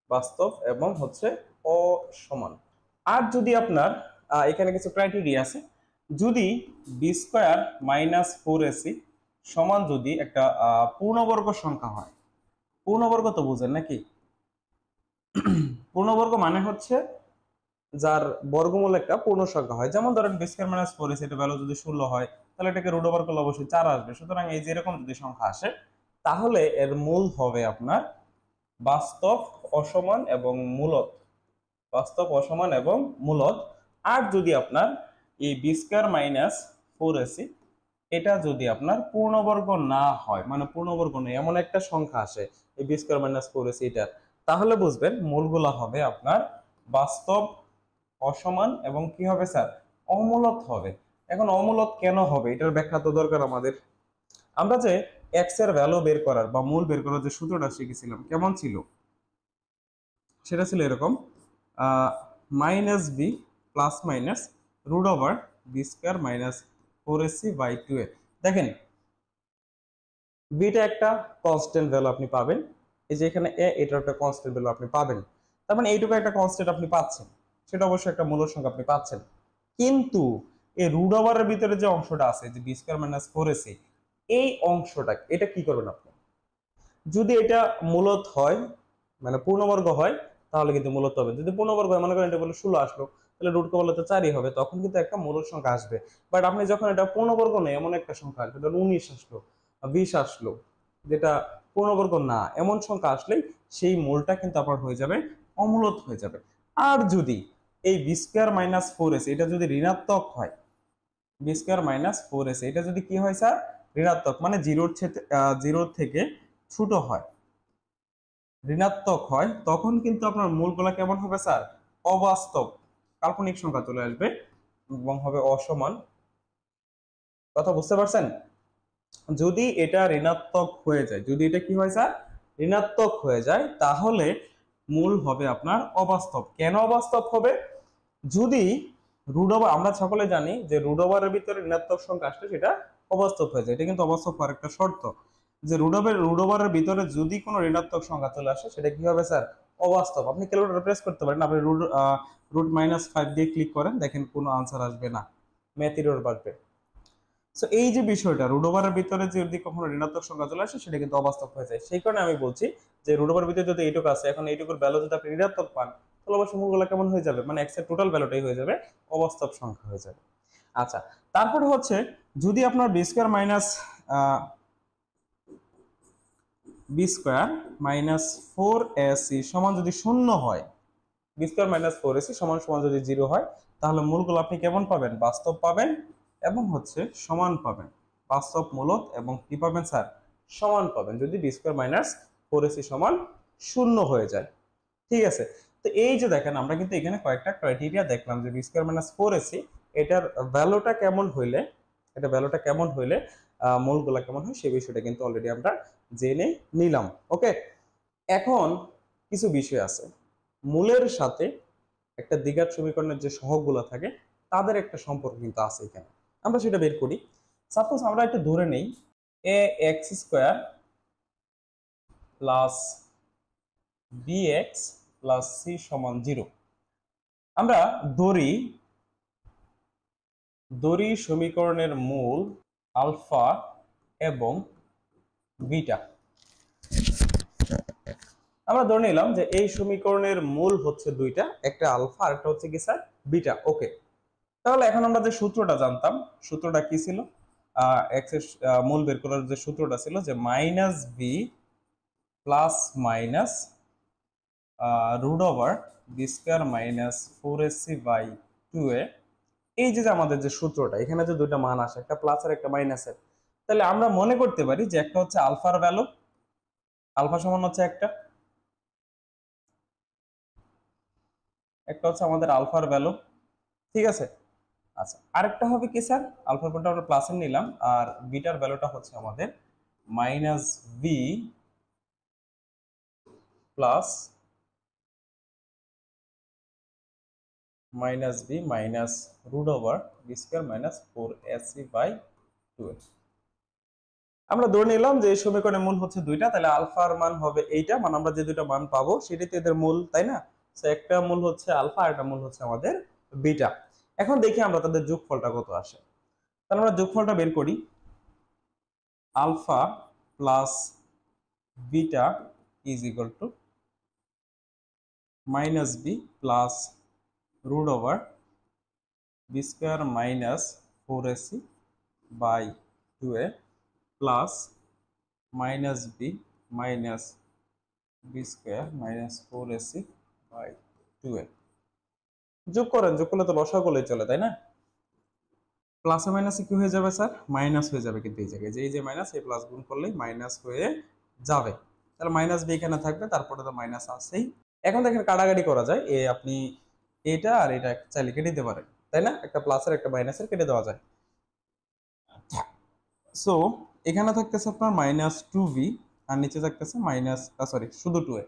বাস্তব এবং হচ্ছে অসমান। আর যদি আপনার এখানে কিছু ক্রাইটেরিয়া আছে, যদি বি স্কয়ার মাইনাস 4ac সমান যদি একটা পূর্ণবর্গ সংখ্যা হয়। পূর্ণবর্গ তো বুঝেন নাকি? পূর্ণবর্গ মানে হচ্ছে যার বর্গমূল একটা পূর্ণ সংখ্যা হয়। যেমন ধরেন বি স্কয়ার মাইনাস 4ac এটা ভ্যালু যদি 16 হয়, তাহলে এটাকে রুট ওভার করলে অবশ্যই 4 আসবে। সুতরাং এই যে এরকম যদি সংখ্যা আসে, তাহলে এর মূল হবে আপনার বাস্তব, অসমান এবং মূলদ। বাস্তব, অসমান এবং মূলদ। আর যদি আপনার এই বি স্কয়ার মাইনাস 4ac এটা যদি আপনার পূর্ণবর্গ না হয়, মানে পূর্ণবর্গ নেই এমন একটা সংখ্যা আসে এই বি স্কয়ার মাইনাস 4ac এটা, তাহলে বুঝবেন মূলগুলা হবে আপনার বাস্তব, অসমান এবং কি হবে স্যার? অমূলত হবে। এখন অমূলত কেন হবে এটার ব্যাখ্যা তো দরকার আমাদের। আমরা যে এক্স এর ভ্যালু বের করার বা মূল বের করার যে সূত্রটা শিখেছিলাম কেমন ছিল, সেটা ছিল এরকম, minus B plus minus root over B square minus 4ac by 2a। দেখেন বিটা একটা কনস্ট্যান্ট ভ্যালু আপনি পাবেন, এই যে এখানে এ এটার একটা কনস্ট্যান্ট ভ্যালু আপনি পাবেন, তার মানে এইটুকু একটা কনস্ট্যান্ট আপনি পাচ্ছেন, সেটা অবশ্যই একটা মূল সংখ্যা আপনি পাচ্ছেন। কিন্তু এই রুট ওভারের ভিতরে যে অংশটা আছে যে বি স্কয়ার মাইনাস 4ac, এই অংশটা এটা কি করবেন আপনি? যদি এটা মূলত হয়, মানে পূর্ণবর্গ হয়, তাহলে কিন্তু মূলত হবে। যদি পূর্ণবর্গ হয়, মনে করেন এটা বলে 16 আসলো, তাহলে রুট কে বলতে 4ই হবে, তখন কিন্তু একটা মূল সংখ্যা আসবে। বাট আপনি যখন এটা পূর্ণবর্গ নেই এমন একটা সংখ্যা আসবে, ধরুন 19 আসলো, 20 আসলো, যেটা পূর্ণবর্গ না এমন সংখ্যা আসলেই সেই মূলটা কিন্তু আপনার হয়ে যাবে অমূলত হয়ে যাবে। আর যদি এই বি স্কয়ার মাইনাস 4ac এটা যদি ঋণাত্মক হয়, বি স্কয়ার মাইনাস 4ac এটা যদি কি হয় স্যার? ঋণাত্মক, মানে জিরোর থেকে ছোট হয়, ঋণাত্মক হয়, তখন কিন্তু আপনার মূলগুলা কেমন হবে স্যার? অবাস্তব, কাল্পনিক সংখ্যা চলে আসবে এবং হবে অসমান। কথা বুঝতে পারছেন? যদি এটা ঋণাত্মক হয়ে যায়, যদি এটা কি হয় স্যার? ঋণাত্মক হয়ে যায়, তাহলে মূল হবে আপনার অবাস্তব। কেন অবাস্তব হবে? যদি রুট ওভার, আমরা সকলে জানি যে রুট ওভারের ভিতরে ঋণাত্মক সংখ্যা আসলে সেটা অবাস্তব হয়ে যায়। এটা কিন্তু অবাস্তব হওয়ার একটা শর্ত, যে রুট ওভারের ভিতরে যদি কোনো ঋণাত্মক সংখ্যা চলে আসে সেটা কি হবে স্যার? অবাস্তব। আপনি ক্যালকুলেটর প্রেস করতে পারেন, আপনি রুট মাইনাস 5 দিয়ে ক্লিক করেন, দেখেন কোনো আনসার আসবে না, ম্যাথ এরর বাড়বে। সো এই যে বিষয়টা, রুট ওভারের ভিতরে যদি কখনো ঋণাত্মক সংখ্যা চলে আসে সেটা কিন্তু অবাস্তব হয়ে যায়। সেই কারণে আমি বলছি যে রুট ওভারের ভিতরে যদি এইটুকু আছে, এখন এইটুকুর ভ্যালু যদি আপনি ঋণাত্মক পান, তাহলে অবশ্যই মূলগুলো কেমন হয়ে যাবে, মানে এক্স এর টোটাল ভ্যালুটাই হয়ে যাবে, অবাস্তব সংখ্যা হয়ে যাবে। আচ্ছা, তারপরে হচ্ছে যদি আপনার B square minus B square minus four AC সমান যদি শূন্য হয়, B square minus four AC সমান সমান যদি জিরো হয়, তাহলে মূলগুলো আপনি কেমন পাবেন, বাস্তব পাবেন এবং হচ্ছে সমান পাবেন। বাস্তব মূলত এবং কি পাবেন স্যার, সমান পাবেন যদি B square minus four AC সমান শূন্য হয়ে যায়। ঠিক আছে, তো এই যে দেখেন আমরা কিন্তু এখানে কয়েকটা ক্রাইটেরিয়া দেখলাম যে B square minus four AC এটার ভ্যালুটা কেমন হইলে, এটা ভ্যালুটা কেমন হইলে মূলগুলা কেমন হয় সেই বিষয়টা কিন্তু অলরেডি আমরা জেনে নিলাম। ওকে, এখন কিছু বিষয় আছে, মূলের সাথে একটা দ্বিঘাত সমীকরণের যে সহগগুলো থাকে তাদের একটা সম্পর্ক কিন্তু আছে এখানে, আমরা সেটা বের করি। সাপোজ আমরা একটু ধরে নেই A X square plus B X plus C সমান জিরো। আমরা ধরি সমীকরণের মূল আলফা এবং বিটা। আমরা ধরে নিলাম যে এই সমীকরণের মূল হচ্ছে দুইটা, একটা আলফা আর একটা হচ্ছে কি স্যার বিটা। ওকে, তাহলে এখন আমরা যে সূত্রটা জানতাম, সূত্রটা কি ছিল, এক্স এর মূল বের করার যে সূত্রটা ছিল যে minus B plus minus root over B square minus four AC by two A. এই যে আমাদের যে সূত্রটা, এখানে যে দুইটা মান আসে, একটা প্লাস আর একটা মাইনাসের, তাহলে আমরা মনে করতে পারি যে একটা হচ্ছে আলফার ভ্যালু, আলফা সমান হচ্ছে একটা হচ্ছে আমাদের আলফার ভ্যালু। ঠিক আছে, আচ্ছা আরেকটা হবে কি স্যার, আলফার ভ্যালুটা আমরা প্লাসে নিলাম আর বিটার ভ্যালুটা হচ্ছে আমাদের minus B plus minus B minus root over B square minus four AC by two. আমরা ধরে নিলাম যে এই সমীকরণের মূল হচ্ছে দুইটা, তাহলে আলফার মান হবে এইটা, মানে আমরা যে দুইটা মান পাবো সেটাই তো এদের মূল, তাই না? তো একটা মূল হচ্ছে আলফা আর একটা মূল হচ্ছে আমাদের বিটা। এখন দেখি আমরা তাদের যোগফলটা কত আসে, তাহলে আমরা যোগফলটা বের করি। Alpha plus beta is equal to minus B plus root over B square minus four AC by two A plus minus B minus B square minus four AC by two A. যোগ করেন, যোগ করলে তো লসাগু করলেই চলে, তাই না? প্লাসে মাইনাসে কি হয়ে যাবে স্যার, মাইনাস হয়ে যাবে, কিন্তু এই জায়গায় যে এই যে মাইনাস, এই প্লাস গুণ করলেই মাইনাস হয়ে যাবে, তাহলে মাইনাস বি এখানে থাকবে, তারপরে তো মাইনাস আছেই। এখন দেখেন কাটাকাটি করা যায়, এ আপনি এটা আর এটা চাইলে কেটে দিতে পারেন, তাই না? একটা প্লাসের একটা মাইনাসের কেটে দেওয়া যায়। সো এখানে থাকতেছে আপনার মাইনাস টু বি আর নিচে থাকতেছে মাইনাস সরি শুধু টু এ।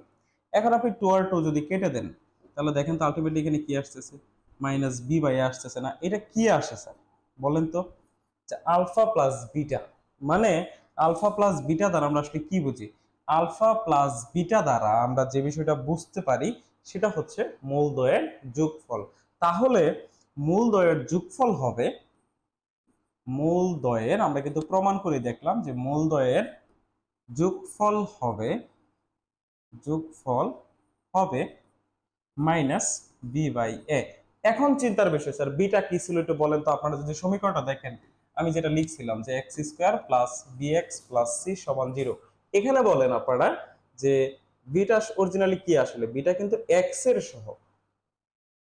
এখন আপনি টু আর টু যদি কেটে দেন তাহলে দেখেন তো আলটিমেটলি এখানে কি আসতেছে, মাইনাস বি বাই আসতেছে না, এটা কি আসে স্যার বলেন তো? আলফা প্লাস বিটা, মানে আলফা প্লাস বিটা দ্বারা আমরা আসলে কি বুঝি, আলফা প্লাস বিটা দ্বারা আমরা যে বিষয়টা বুঝতে পারি সেটা হচ্ছে মূলদ্বয়ের যোগফল। তাহলে মূলদ্বয়ের যোগফল হবে, মূলদ্বয়ের আমরা কিন্তু প্রমাণ করে দেখলাম যে মূলদ্বয়ের যোগফল হবে মাইনাস বি বাই এ। এখন চিন্তার বিষয় স্যার বিটা কি ছিল একটু বলেন তো, আপনারা যদি সমীকরণটা দেখেন আমি যেটা লিখছিলাম যে X square plus B X plus C সমান জিরো, এখানে বলেন আপনারা যে বিটা অরিজিনালি কি, আসলে বিটা কিন্তু এক্স এর সহগ,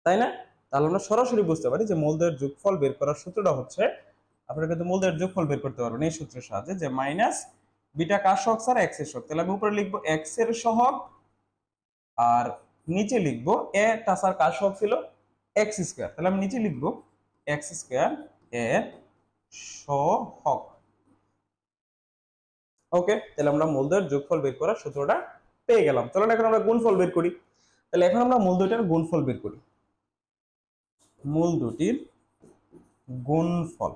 তাই না? তাহলে আমরা সরাসরি বুঝতে পারি যে মূলদ্বয়ের যোগফল বের করার সূত্রটা হচ্ছে, আপনারা কিন্তু মূলদ্বয়ের যোগফল বের করতে পারবেন এই সূত্রের সাহায্যে যে মাইনাস বিটা কার সহগ স্যার, এক্স এর সহগ, তাহলে আমি উপরে লিখবো এক্স এর সহগ আর নিচে লিখবো এ তাছাড়া কার সহগ ছিল এক্স স্কোয়ার, তাহলে আমি নিচে লিখবো এক্স স্কোয়ার এর সহগ। ওকে, তাহলে আমরা মূলদ্বয়ের যোগফল বের করার সূত্রটা পেয়ে গেলাম। চলুন এখন আমরা গুণফল বের করি। তাহলে এখন আমরা মূল দুইটার গুণফল বের করি, মূল দুটির গুণফল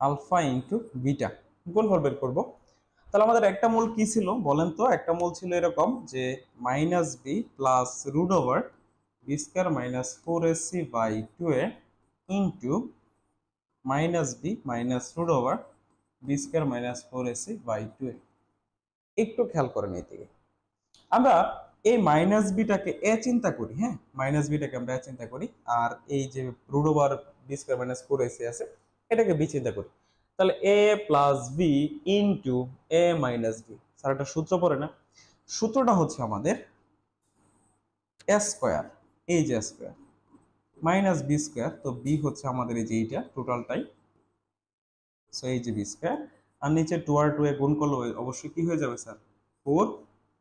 আলফা ইন্টু বিটা, গুণফল বের করব। তাহলে আমাদের একটা মূল কি ছিল বলেন তো, একটা মূল ছিল এরকম যে minus B plus root over B square minus four AC by two A into minus B minus root over B square minus four AC by two A. একটু খেয়াল করেন এই দিকে, আমরা এই মাইনাস বিটাকে এ চিন্তা করি, হ্যাঁ মাইনাস বিটাকে আমরা এ চিন্তা করি, আর এই যে root over B square minus four AC আছে এটাকে বি চিন্তা করি। তাহলে A plus B into A minus B. Sir একটা সূত্র পড়ে না? সূত্রটা হচ্ছে আমাদের এ স্কোয়ার, এই যে স্কোয়ার মাইনাস বি স্কোয়ার, তো বি হচ্ছে আমাদের এই যে এইটা টোটালটাই, সো এই যে বি স্কোয়ার, আর নিচে টু আর টু এ গুণ করলে অবশ্যই কি হয়ে যাবে স্যার, ফোর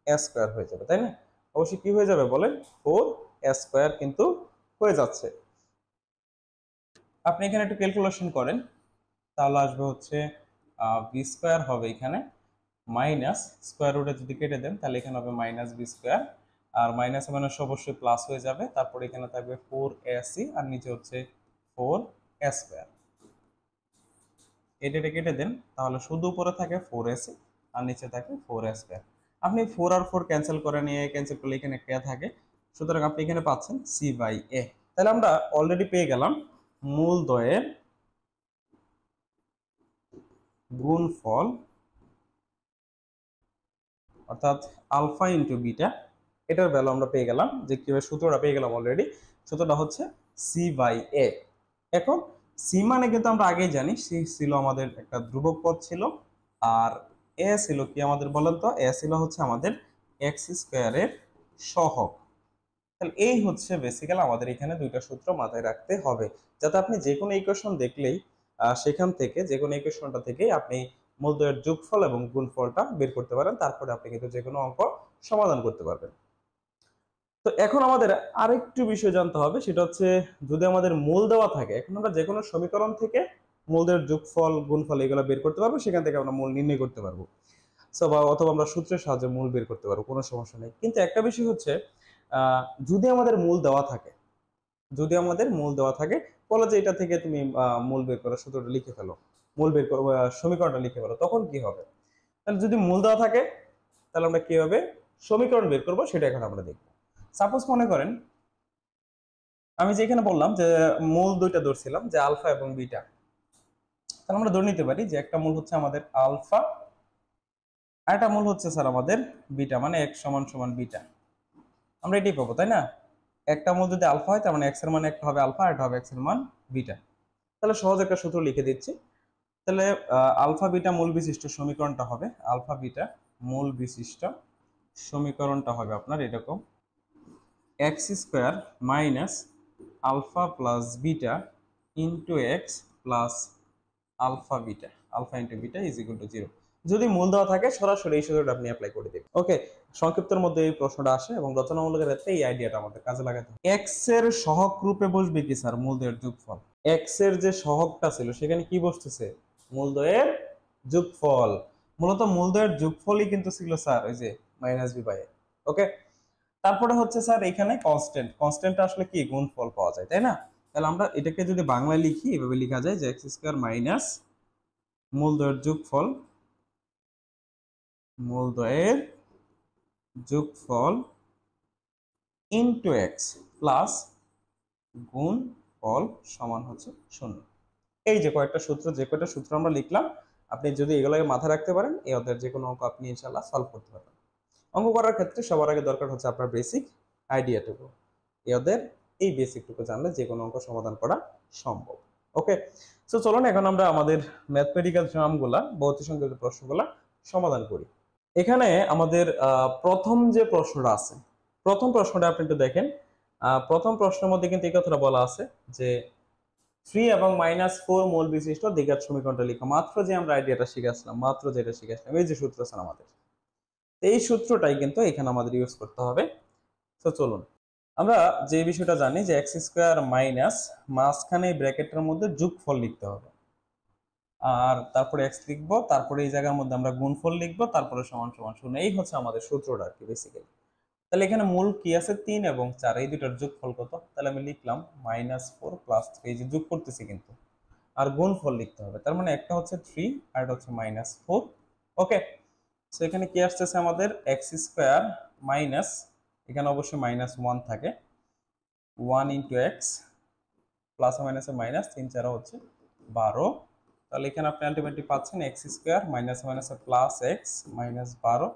এ স্কোয়ার হয়ে যাবে, তাই না? অবশ্যই কি হয়ে যাবে বলেন, ফোর এ স্কোয়ার কিন্তু হয়ে যাচ্ছে। আপনি এখানে একটু ক্যালকুলেশন করেন, তাহলে আসবে হচ্ছে বি স্কোয়ার হবে এখানে মাইনাস স্কোয়ার রুটে যদি কেটে দেন তাহলে এখানে হবে মাইনাস বি স্কোয়ার, আর মাইনাস মাইনাস অবশ্যই প্লাস হয়ে যাবে, তারপর এখানে থাকবে ফোর এ সি আর নিচে হচ্ছে ফোর এ স্কোয়ার। এটা কেটে দেন তাহলে শুধু উপরে থাকে ফোর এসি আর নিচে থাকে ফোর এ স্কোয়ার। আপনি ফোর আর ফোর ক্যান্সেল করে নিয়ে ক্যান্সেল করলে এখানে কে থাকে, সুতরাং আপনি এখানে পাচ্ছেন সি বাই এ। তাহলে আমরা অলরেডি পেয়ে গেলাম মূলদ্বয়ের গুণফল, অর্থাৎ আলফা ইন্টু বিটা, এটার ভ্যালু আমরা পেয়ে গেলাম, যে কিভাবে সূত্রটা পেয়ে গেলাম অলরেডি। সূত্রটা হচ্ছে সি বাই এ। এখন সি মানে কিন্তু আমরা আগেই জানি, সি ছিল আমাদের একটা ধ্রুবক পদ ছিল, আর এ ছিল কি আমাদের বলেন তো, এ ছিল হচ্ছে আমাদের এক্স স্কোয়ারের সহগ। তাহলে এই হচ্ছে বেসিক্যাল আমাদের এখানে দুইটা সূত্র মাথায় রাখতে হবে, যাতে আপনি যে কোনো ইকুয়েশন দেখলেই সেখান থেকে যে কোনো ইকুয়েশনটা থেকে আপনি মূলদ্বয়ের যোগফল এবং গুণফলটা বের করতে পারেন, তারপরে আপনি কিন্তু যে কোনো অঙ্ক সমাধান করতে পারবেন। তো এখন আমাদের আরেকটু বিষয় জানতে হবে, সেটা হচ্ছে যদি আমাদের মূল দেওয়া থাকে, এখন আমরা যে কোনো সমীকরণ থেকে মূলদের যোগফল গুণফল এগুলো বের করতে পারবো, সেখান থেকে আমরা মূল নির্ণয় করতে পারবো, বা অথবা আমরা সূত্রের সাহায্যে মূল বের করতে পারবো, কোনো সমস্যা নেই। কিন্তু একটা বিষয় হচ্ছে যদি আমাদের মূল দেওয়া থাকে, যদি আমাদের মূল দেওয়া থাকে, বলো যে এটা থেকে তুমি মূল বের করো, সূত্রটা লিখে ফেলো, মূল বের করো, সমীকরণটা লিখে ফেলো, তখন কি হবে? তাহলে যদি মূল দেওয়া থাকে তাহলে আমরা কিভাবে সমীকরণ বের করবো সেটা এখন আমরা দেখবো। সাপোজ মনে করেন আমি যেখানে বললাম যে মূল দুইটা ধরছিলাম, যে আলফা এবং বিটা, তাহলে আমরা ধরে নিতে পারি যে একটা মূল হচ্ছে আমাদের আলফা আর একটা মূল হচ্ছে স্যার আমাদের বিটা, মানে x সমান সমান বিটা, আমরা এটাই পাবো তাই না? একটা মূল যদি আলফা হয় তার মানে x এর মান একটা হবে আলফা আর একটা হবে x এর মান বিটা। তাহলে সহজ একটা সূত্র লিখে দিচ্ছি। তাহলে আলফা বিটা মূল বিশিষ্ট সমীকরণটা হবে, আলফা বিটা মূল বিশিষ্ট সমীকরণটা হবে আপনার এরকম, X square minus alpha plus beta into X plus alpha beta, alpha into beta is equal to zero. যদি মূল দেওয়া থাকে সরাসরি এই সূত্রটা আপনি অ্যাপ্লাই করে দেবেন। ওকে, সংক্ষিপ্তের মধ্যে এই প্রশ্নটা আসে এবং রচনামূলকের ক্ষেত্রে এই আইডিয়াটা আমাদের কাজে লাগাতে হবে। এক্স এর সহগ রূপে বসবে কি স্যার? মূলদ্বয়ের যোগফল। এক্স এর যে সহগটা ছিল সেখানে কি বসতেছে? মূলদ্বয়ের যোগফল। মূলত মূলদ্বয়ের যোগফলই কিন্তু ছিল স্যার ওই যে মাইনাস বি বাই। ওকে, তারপরে হচ্ছে স্যার এখানে কনস্ট্যান্ট, কনস্ট্যান্টটা আসলে কি গুণফল পাওয়া যায় তাই না? তাহলে আমরা এটাকে যদি বাংলায় লিখি এভাবে লেখা যায় যে এক্স স্কোয়ার মাইনাস মূলদ্বয়ের যোগফল, মূলদ্বয়ের যোগফল ইনটু এক্স প্লাস গুণফল সমান হচ্ছে 0। এই যে কয়েকটা সূত্র, যে কয়টা সূত্র আমরা লিখলাম, আপনি যদি এগুলোকে মাথায় রাখতে পারেন এই অধ্যায়ের যে কোনো অঙ্ক আপনি ইনশাআল্লাহ সলভ করতে পারবেন। অঙ্ক করার ক্ষেত্রে সবার আগে দরকার হচ্ছে আপনার বেসিক আইডিয়াটুকু, এদের এই বেসিকটুকু জানলে যে কোনো অঙ্ক সমাধান করা সম্ভব। ওকে, সো চলুন এখন আমরা আমাদের ম্যাথমেটিক্যাল টার্মগুলা বা অতিসংখ্যক প্রশ্নগুলা সমাধান করি। এখানে আমাদের প্রথম যে প্রশ্নটা আছে, প্রথম প্রশ্নটা আপনি একটু দেখেন। প্রথম প্রশ্নের মধ্যে কিন্তু এই কথাটা বলা আছে যে 3 এবং -4 মূল বিশিষ্ট দ্বিঘাত সমীকরণটা লিখো। মাত্র যে আমরা আইডিয়াটা শিখেছিলাম, মাত্র যেটা শিখেছিলাম, এই যে সূত্র আছে আমাদের, এই সূত্রটাই কিন্তু এখানে আমাদের ইউজ করতে হবে। তো চলুন আমরা যে বিষয়টা জানি যে এক্স স্কোয়ার মাইনাস মাঝখানে ব্র্যাকেটের মধ্যে যোগফল লিখতে হবে, আর তারপরে এক্স লিখবো, তারপরে এই জায়গার মধ্যে আমরা গুণফল লিখবো, তারপরে সমান সমান 0। এই হচ্ছে আমাদের সূত্রটা আর কি বেসিক্যালি। তাহলে এখানে মূল কি আছে 3 এবং 4, এই দুটার যোগফল কত? তাহলে আমি লিখলাম -4 + 3, এই যে যোগ করতেছি কিন্তু, আর গুণফল লিখতে হবে, তার মানে একটা হচ্ছে 3 আর একটা হচ্ছে -4। ওকে, সো এখানে কি আসতেছে আমাদের এক্স স্কোয়ার মাইনাস, এখানে অবশ্যই -1 থাকে, 1 ইন্টু এক্স প্লাস মাইনাসে মাইনাস, 3 4 হচ্ছে 12। তাহলে এখানে আপনি আলটিমেটলি পাচ্ছেন এক্স স্কোয়ার মাইনাস মাইনাসে plus x -12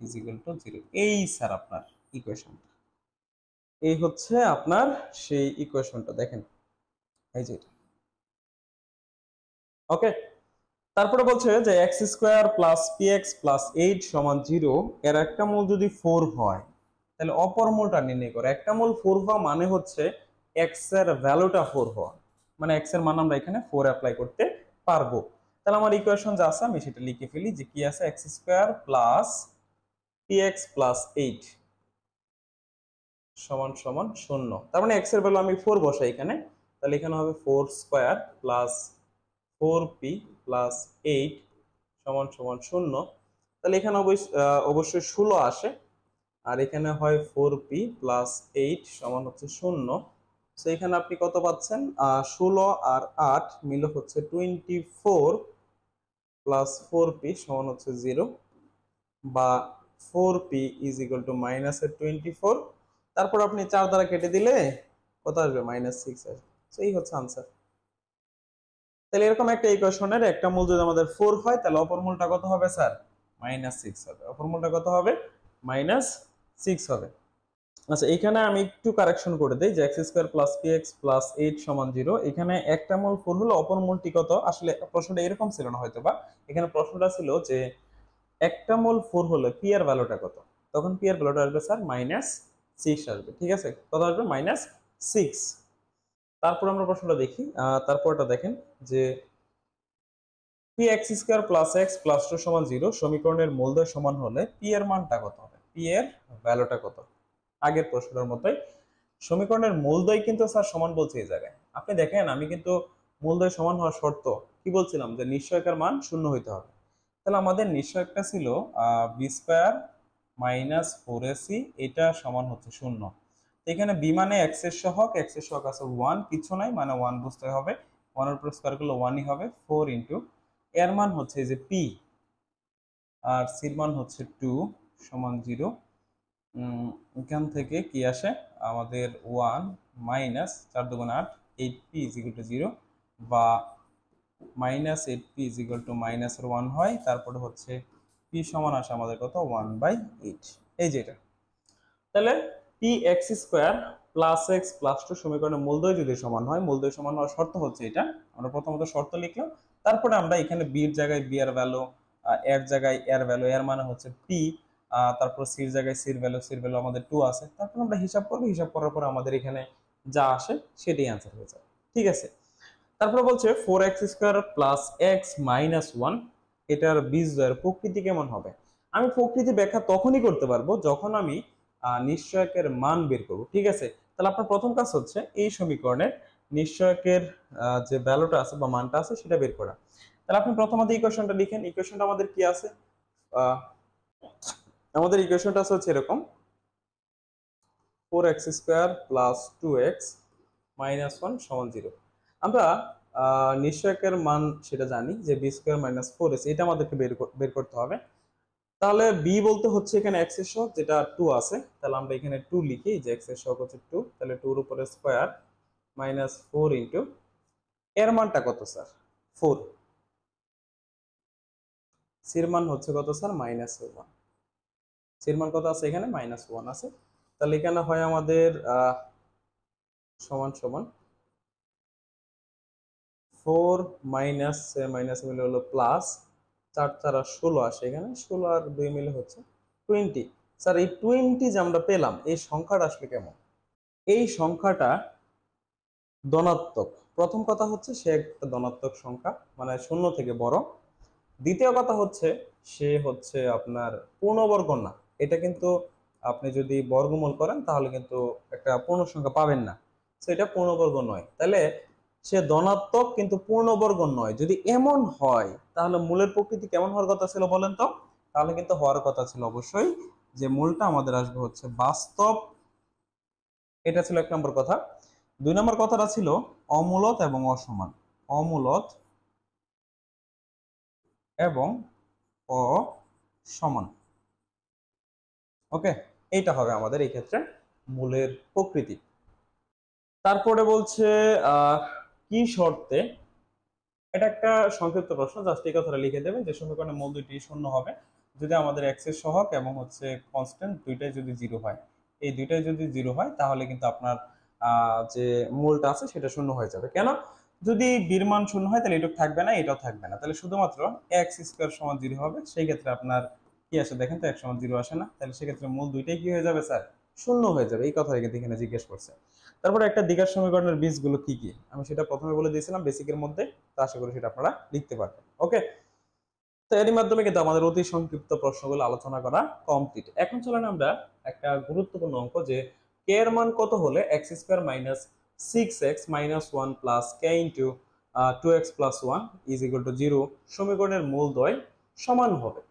is equal to 0। এই স্যার আপনার ইকুয়েশনটা। এই হচ্ছে আপনার সেই ইকুয়েশনটা, দেখেন এই যে এটা। ওকে, তারপরে বলছে যে X square plus P X plus 8 সমান 0 এর একটা মূল যদি 4 হয় তাহলে অপর মূলটা নির্ণয় করে। একটা মূল 4 হওয়া মানে হচ্ছে এক্স এর ভ্যালুটা 4 হওয়া, মানে এক্স এর মান আমরা এখানে 4 অ্যাপ্লাই করতে পারবো। তাহলে আমার ইকুয়েশন যা আছে আমি সেটা লিখে ফেলি যে কি আছে, x square plus P X plus 8 সমান সমান 0। তার মানে এক্স এর ভ্যালু আমি 4 বসাই এখানে, তাহলে এখানে হবে 4 স্কোয়ার প্লাস 4p প্লাস 8 সমান সমান 0। তাহলে এখানে অবশ্যই 16 আসে, আর এখানে হয় 4p প্লাস 8 সমান হচ্ছে 0। তো এখানে আপনি কত পাচ্ছেন, 16 আর 8 মিলে হচ্ছে 24 প্লাস 4p সমান হচ্ছে 0, বা 4p is equal to minus 24। তারপর আপনি 4 দ্বারা কেটে দিলে কত আসবে, -6 আসবে। তো এই হচ্ছে আনসার। তাহলে এরকম একটা ইকুয়েশনের একটা মূল যদি আমাদের 4 হয় তাহলে অপর মূলটা কত হবে স্যার, -6 হবে। অপর মূলটা কত হবে, -6 হবে। আচ্ছা, এখানে আমি একটু কারেকশন করে দেই যে X square plus P X plus 8 সমান 0, এখানে একটা মূল 4 হলো, অপর মূলটি কত। আসলে প্রশ্নটা এরকম ছিল না হয়তো বা, এখানে প্রশ্নটা ছিল যে একটা মূল 4 হলে পি এর ভ্যালুটা কত। তখন পি এর ভ্যালুটা আসবে স্যার -6 আসবে। ঠিক আছে, কত আসবে, -6। তারপর আমরা প্রশ্নটা দেখি, তারপরটা দেখেন যে P x square plus x plus 2 সমান 0 সমীকরণের মূলদ্বয় সমান হলে পি এর মানটা কত হবে, পি এর ভ্যালুটা কত। আগের প্রশ্নটার মতোই সমীকরণের মূলদ্বয় কিন্তু স্যার সমান বলছে এই জায়গায়। আপনি দেখেন আমি কিন্তু মূলদ্বয় সমান হওয়ার শর্ত কি বলছিলাম, যে নিশ্চয়কের মান 0 হইতে হবে। তাহলে আমাদের নিশ্চয়কটা ছিল বি স্কোয়ার মাইনাস 4ac, এটা সমান হচ্ছে 0। এখানে বি মানে এক্স এর সহগ, এক্স এর সহগ আছে 1, কিছু নাই মানে 1 বুঝতে হবে, 1 এর উপর স্কয়ার করলে 1ই হবে। 4 ইনটু এর মান হচ্ছে এই যে পি, আর সির মান হচ্ছে 2 সমান 0। এখান থেকে কি আসে আমাদের 1 মাইনাস 4 দুগুণ 8, 8p ইজ ইকুয়াল টু 0, বা -8p ইজ ইকুয়াল টু -1 হয়। তারপরে হচ্ছে p সমান আসে আমাদের কত, 1/8, এই যেটা। তাহলে P x square plus x plus 2 সমীকরণের মূলদ্বয় যদি সমান হয়, মূলদ্বয় সমান হওয়ার শর্ত হচ্ছে এটা। আমরা প্রথমত শর্ত লিখলাম, তারপরে আমরা এখানে বির জায়গায় বি এর ভ্যালু, এর জায়গায় এর ভ্যালু, এর মানে হচ্ছে পি, তারপর সির জায়গায় সির ভ্যালু আমাদের 2 আছে। তারপর আমরা হিসাব করবো, হিসাব করার পর আমাদের এখানে যা আসে সেটাই আনসার হয়ে যাবে। ঠিক আছে, তারপর বলছে 4x square plus x minus 1 এটার বীজদ্বয়ের প্রকৃতি কেমন হবে। আমি প্রকৃতি ব্যাখ্যা তখনই করতে পারবো যখন আমি নিশ্চয়কের মান বের করব। ঠিক আছে, তাহলে আপনার প্রথম কাজ হচ্ছে এই সমীকরণের নিশ্চয়কের যে ভ্যালুটা আছে বা মানটা আছে সেটা বের করা। তাহলে আপনি প্রথমত ইকুয়েশনটা লিখেন। ইকুয়েশনটা আমাদের কি আছে, আমাদের ইকুয়েশনটা আছে হচ্ছে এরকম, 4x square plus 2x minus 1 সমান 0। আমরা নিশ্চয়কের মান সেটা জানি যে বি স্কোয়ার মাইনাস 4ac, এটা আমাদেরকে বের করতে হবে। তাহলে বি বলতে হচ্ছে এখানে এক্স এর সহগ যেটা 2 আছে, তাহলে আমরা এখানে 2 লিখি যে এক্স এর সহগ হচ্ছে 2, তাহলে 2 এর উপরে স্কয়ার মাইনাস 4 ইনটু এর মানটা কত স্যার, 4, সির মান হচ্ছে কত স্যার, -1, সির মান কত আছে এখানে, -1 আছে। তাহলে এখানে হয় আমাদের সমান সমান 4 মাইনাস মাইনাস মিলে হলো প্লাস, 4 4 আর 16 আসে, এখানে 16 আর 2 মিলে হচ্ছে 20। স্যার এই 20 যে আমরা পেলাম এই সংখ্যাটা আসলে কেমন, এই সংখ্যাটা ধনাত্মক। প্রথম কথা হচ্ছে সে একটা ধনাত্মক সংখ্যা, মানে 0 থেকে বড়। দ্বিতীয় কথা হচ্ছে সে হচ্ছে আপনার পূর্ণবর্গ না, এটা কিন্তু আপনি যদি বর্গমূল করেন তাহলে কিন্তু একটা পূর্ণ সংখ্যা পাবেন না, তো এটা পূর্ণবর্গ নয়। তাহলে সে ধনাত্মক কিন্তু পূর্ণবর্গ নয়, যদি এমন হয় তাহলে মূলের প্রকৃতি কেমন হওয়ার কথা ছিল বলেন তো। তাহলে কিন্তু হওয়ার কথা ছিল অবশ্যই যে মূলটা আমাদের আসবে হচ্ছে বাস্তব, এটা ছিল 1 নম্বর কথা। 2 নম্বর কথাটা ছিল অমূলত এবং অসমান, অমূলত এবং অসমান। ওকে, এইটা হবে আমাদের এই ক্ষেত্রে মূলের প্রকৃতি। তারপরে বলছে কি শর্তে, এটা একটা সংক্ষিপ্ত প্রশ্ন, জাস্ট এই কথাটা লিখে দেবেন যে সমীকরণের মূল দুইটি শূন্য হবে যদি আমাদের এক্স এর সহগ এবং হচ্ছে কনস্ট্যান্ট দুইটাই যদি 0 হয়। এই দুইটাই যদি 0 হয় তাহলে কিন্তু আপনার যে মূলটা আছে সেটা শূন্য হয়ে যাবে। কেন? যদি বীর মান শূন্য হয় তাহলে এটুকু থাকবে না, এটাও থাকবে না, তাহলে শুধুমাত্র এক্স স্কোয়ার সমান 0 হবে। সেই ক্ষেত্রে আপনার কি আসে দেখেন তো, x সমান 0 আসে না, তাহলে সেক্ষেত্রে মূল দুইটাই কি হয়ে যাবে স্যার? শূন্য হয়ে যাবে। এই কথাই কিন্তু এখানে জিজ্ঞেস করছে। তারপরে একটা দ্বিঘাত সমীকরণের বীজগুলো কি কি আমি সেটা প্রথমে বলে দিয়েছিলাম বেসিকের মধ্যে, তো আশা করি সেটা আপনারা লিখতে পারবেন। ওকে, তো এরই মাধ্যমে কিন্তু আমাদের অতি সংক্ষিপ্ত প্রশ্নগুলো আলোচনা করা কমপ্লিট। এখন চলেন আমরা একটা গুরুত্বপূর্ণ অঙ্ক, যে কে এর মান কত হলে x square minus 6x minus 1 plus K into 2x plus 1 is equal to 0 সমীকরণের মূলদ্বয় সমান হবে।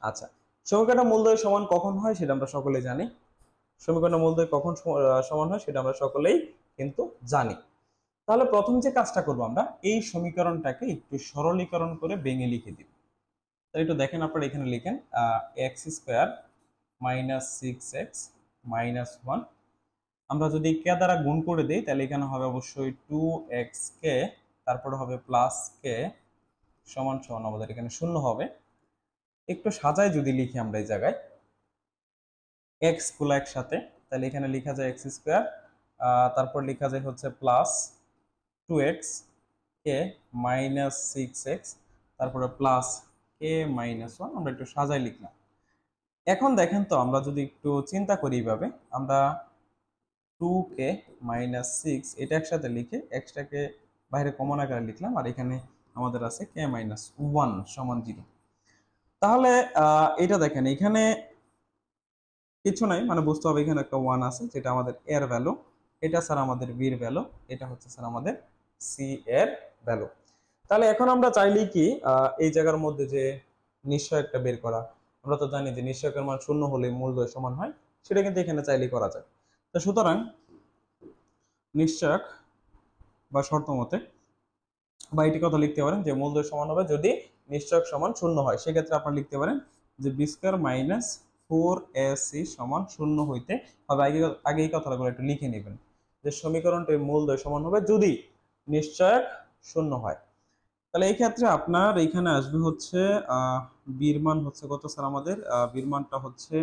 আচ্ছা, সমীকরণের মূলদ্বয় সমান কখন হয় সেটা আমরা সকলেই জানি। সমীকরণের মূলদ্বয় কখন সমান হয় সেটা আমরা সকলেই কিন্তু জানি। তাহলে প্রথম যে কাজটা করব, আমরা এই সমীকরণটাকে একটু সরলীকরণ করে ভেঙে লিখে দিব। তাহলে একটু দেখেন, আপনারা এখানে লিখেন x square minus 6x minus 1, আমরা যদি কে দ্বারা গুণ করে দিই তাহলে এখানে হবে অবশ্যই 2x কে, তারপরে হবে প্লাস কে সমান সমান আমাদের এখানে শূন্য হবে। একটু সাজায় যদি লিখি আমরা এই জায়গায় এক্স গুলো একসাথে, তাহলে এখানে লেখা যায় এক্স স্কোয়ার, তারপর লেখা যায় হচ্ছে প্লাস 2x কে মাইনাস 6x, তারপরে প্লাস কে মাইনাস 1, আমরা একটু সাজায় লিখলাম। এখন দেখেন তো, আমরা যদি একটু চিন্তা করি এইভাবে, আমরা 2k মাইনাস 6 এটা একসাথে লিখে এক্সটাকে বাইরে কমন আকারে লিখলাম, আর এখানে আমাদের আছে কে মাইনাস 1 সমান 0। তাহলে এটা দেখেন, এখানে কিছু নাই, মানে বুঝতে হবে এখানে একটা 1 আছে যেটা আমাদের এর ভ্যালু, এটা স্যার আমাদের বি এর ভ্যালু, এটা হচ্ছে স্যার আমাদের সি এর ভ্যালু। তাহলে এখন আমরা চাইলেই কি এই জায়গার মধ্যে যে নিশ্চয়কটা বের করা, আমরা তো জানি যে নিশ্চয়কের মান শূন্য হলে মূলদ্বয় সমান হয়, সেটা কিন্তু এখানে চাইলেই করা যায়। তো সুতরাং নিশ্চয়ক বা শর্ত মতে বা এটি কথা লিখতে পারেন যে মূলদ্বয় সমান হবে যদি নিশ্চয়ক সমান শূন্য হয়। সেক্ষেত্রে আপনারা লিখতে পারেন যে বি স্কোয়ার মাইনাস 4ac সমান শূন্য হইতে হবে। আগে এই কথাগুলো একটু লিখে নেবেন যে সমীকরণটির মূলদ্বয় সমান হবে যদি নিশ্চয়ক শূন্য হয়। তাহলে এই ক্ষেত্রে আপনার এখানে আসবে হচ্ছে বির মান হচ্ছে কত স্যার? আমাদের বির মানটা হচ্ছে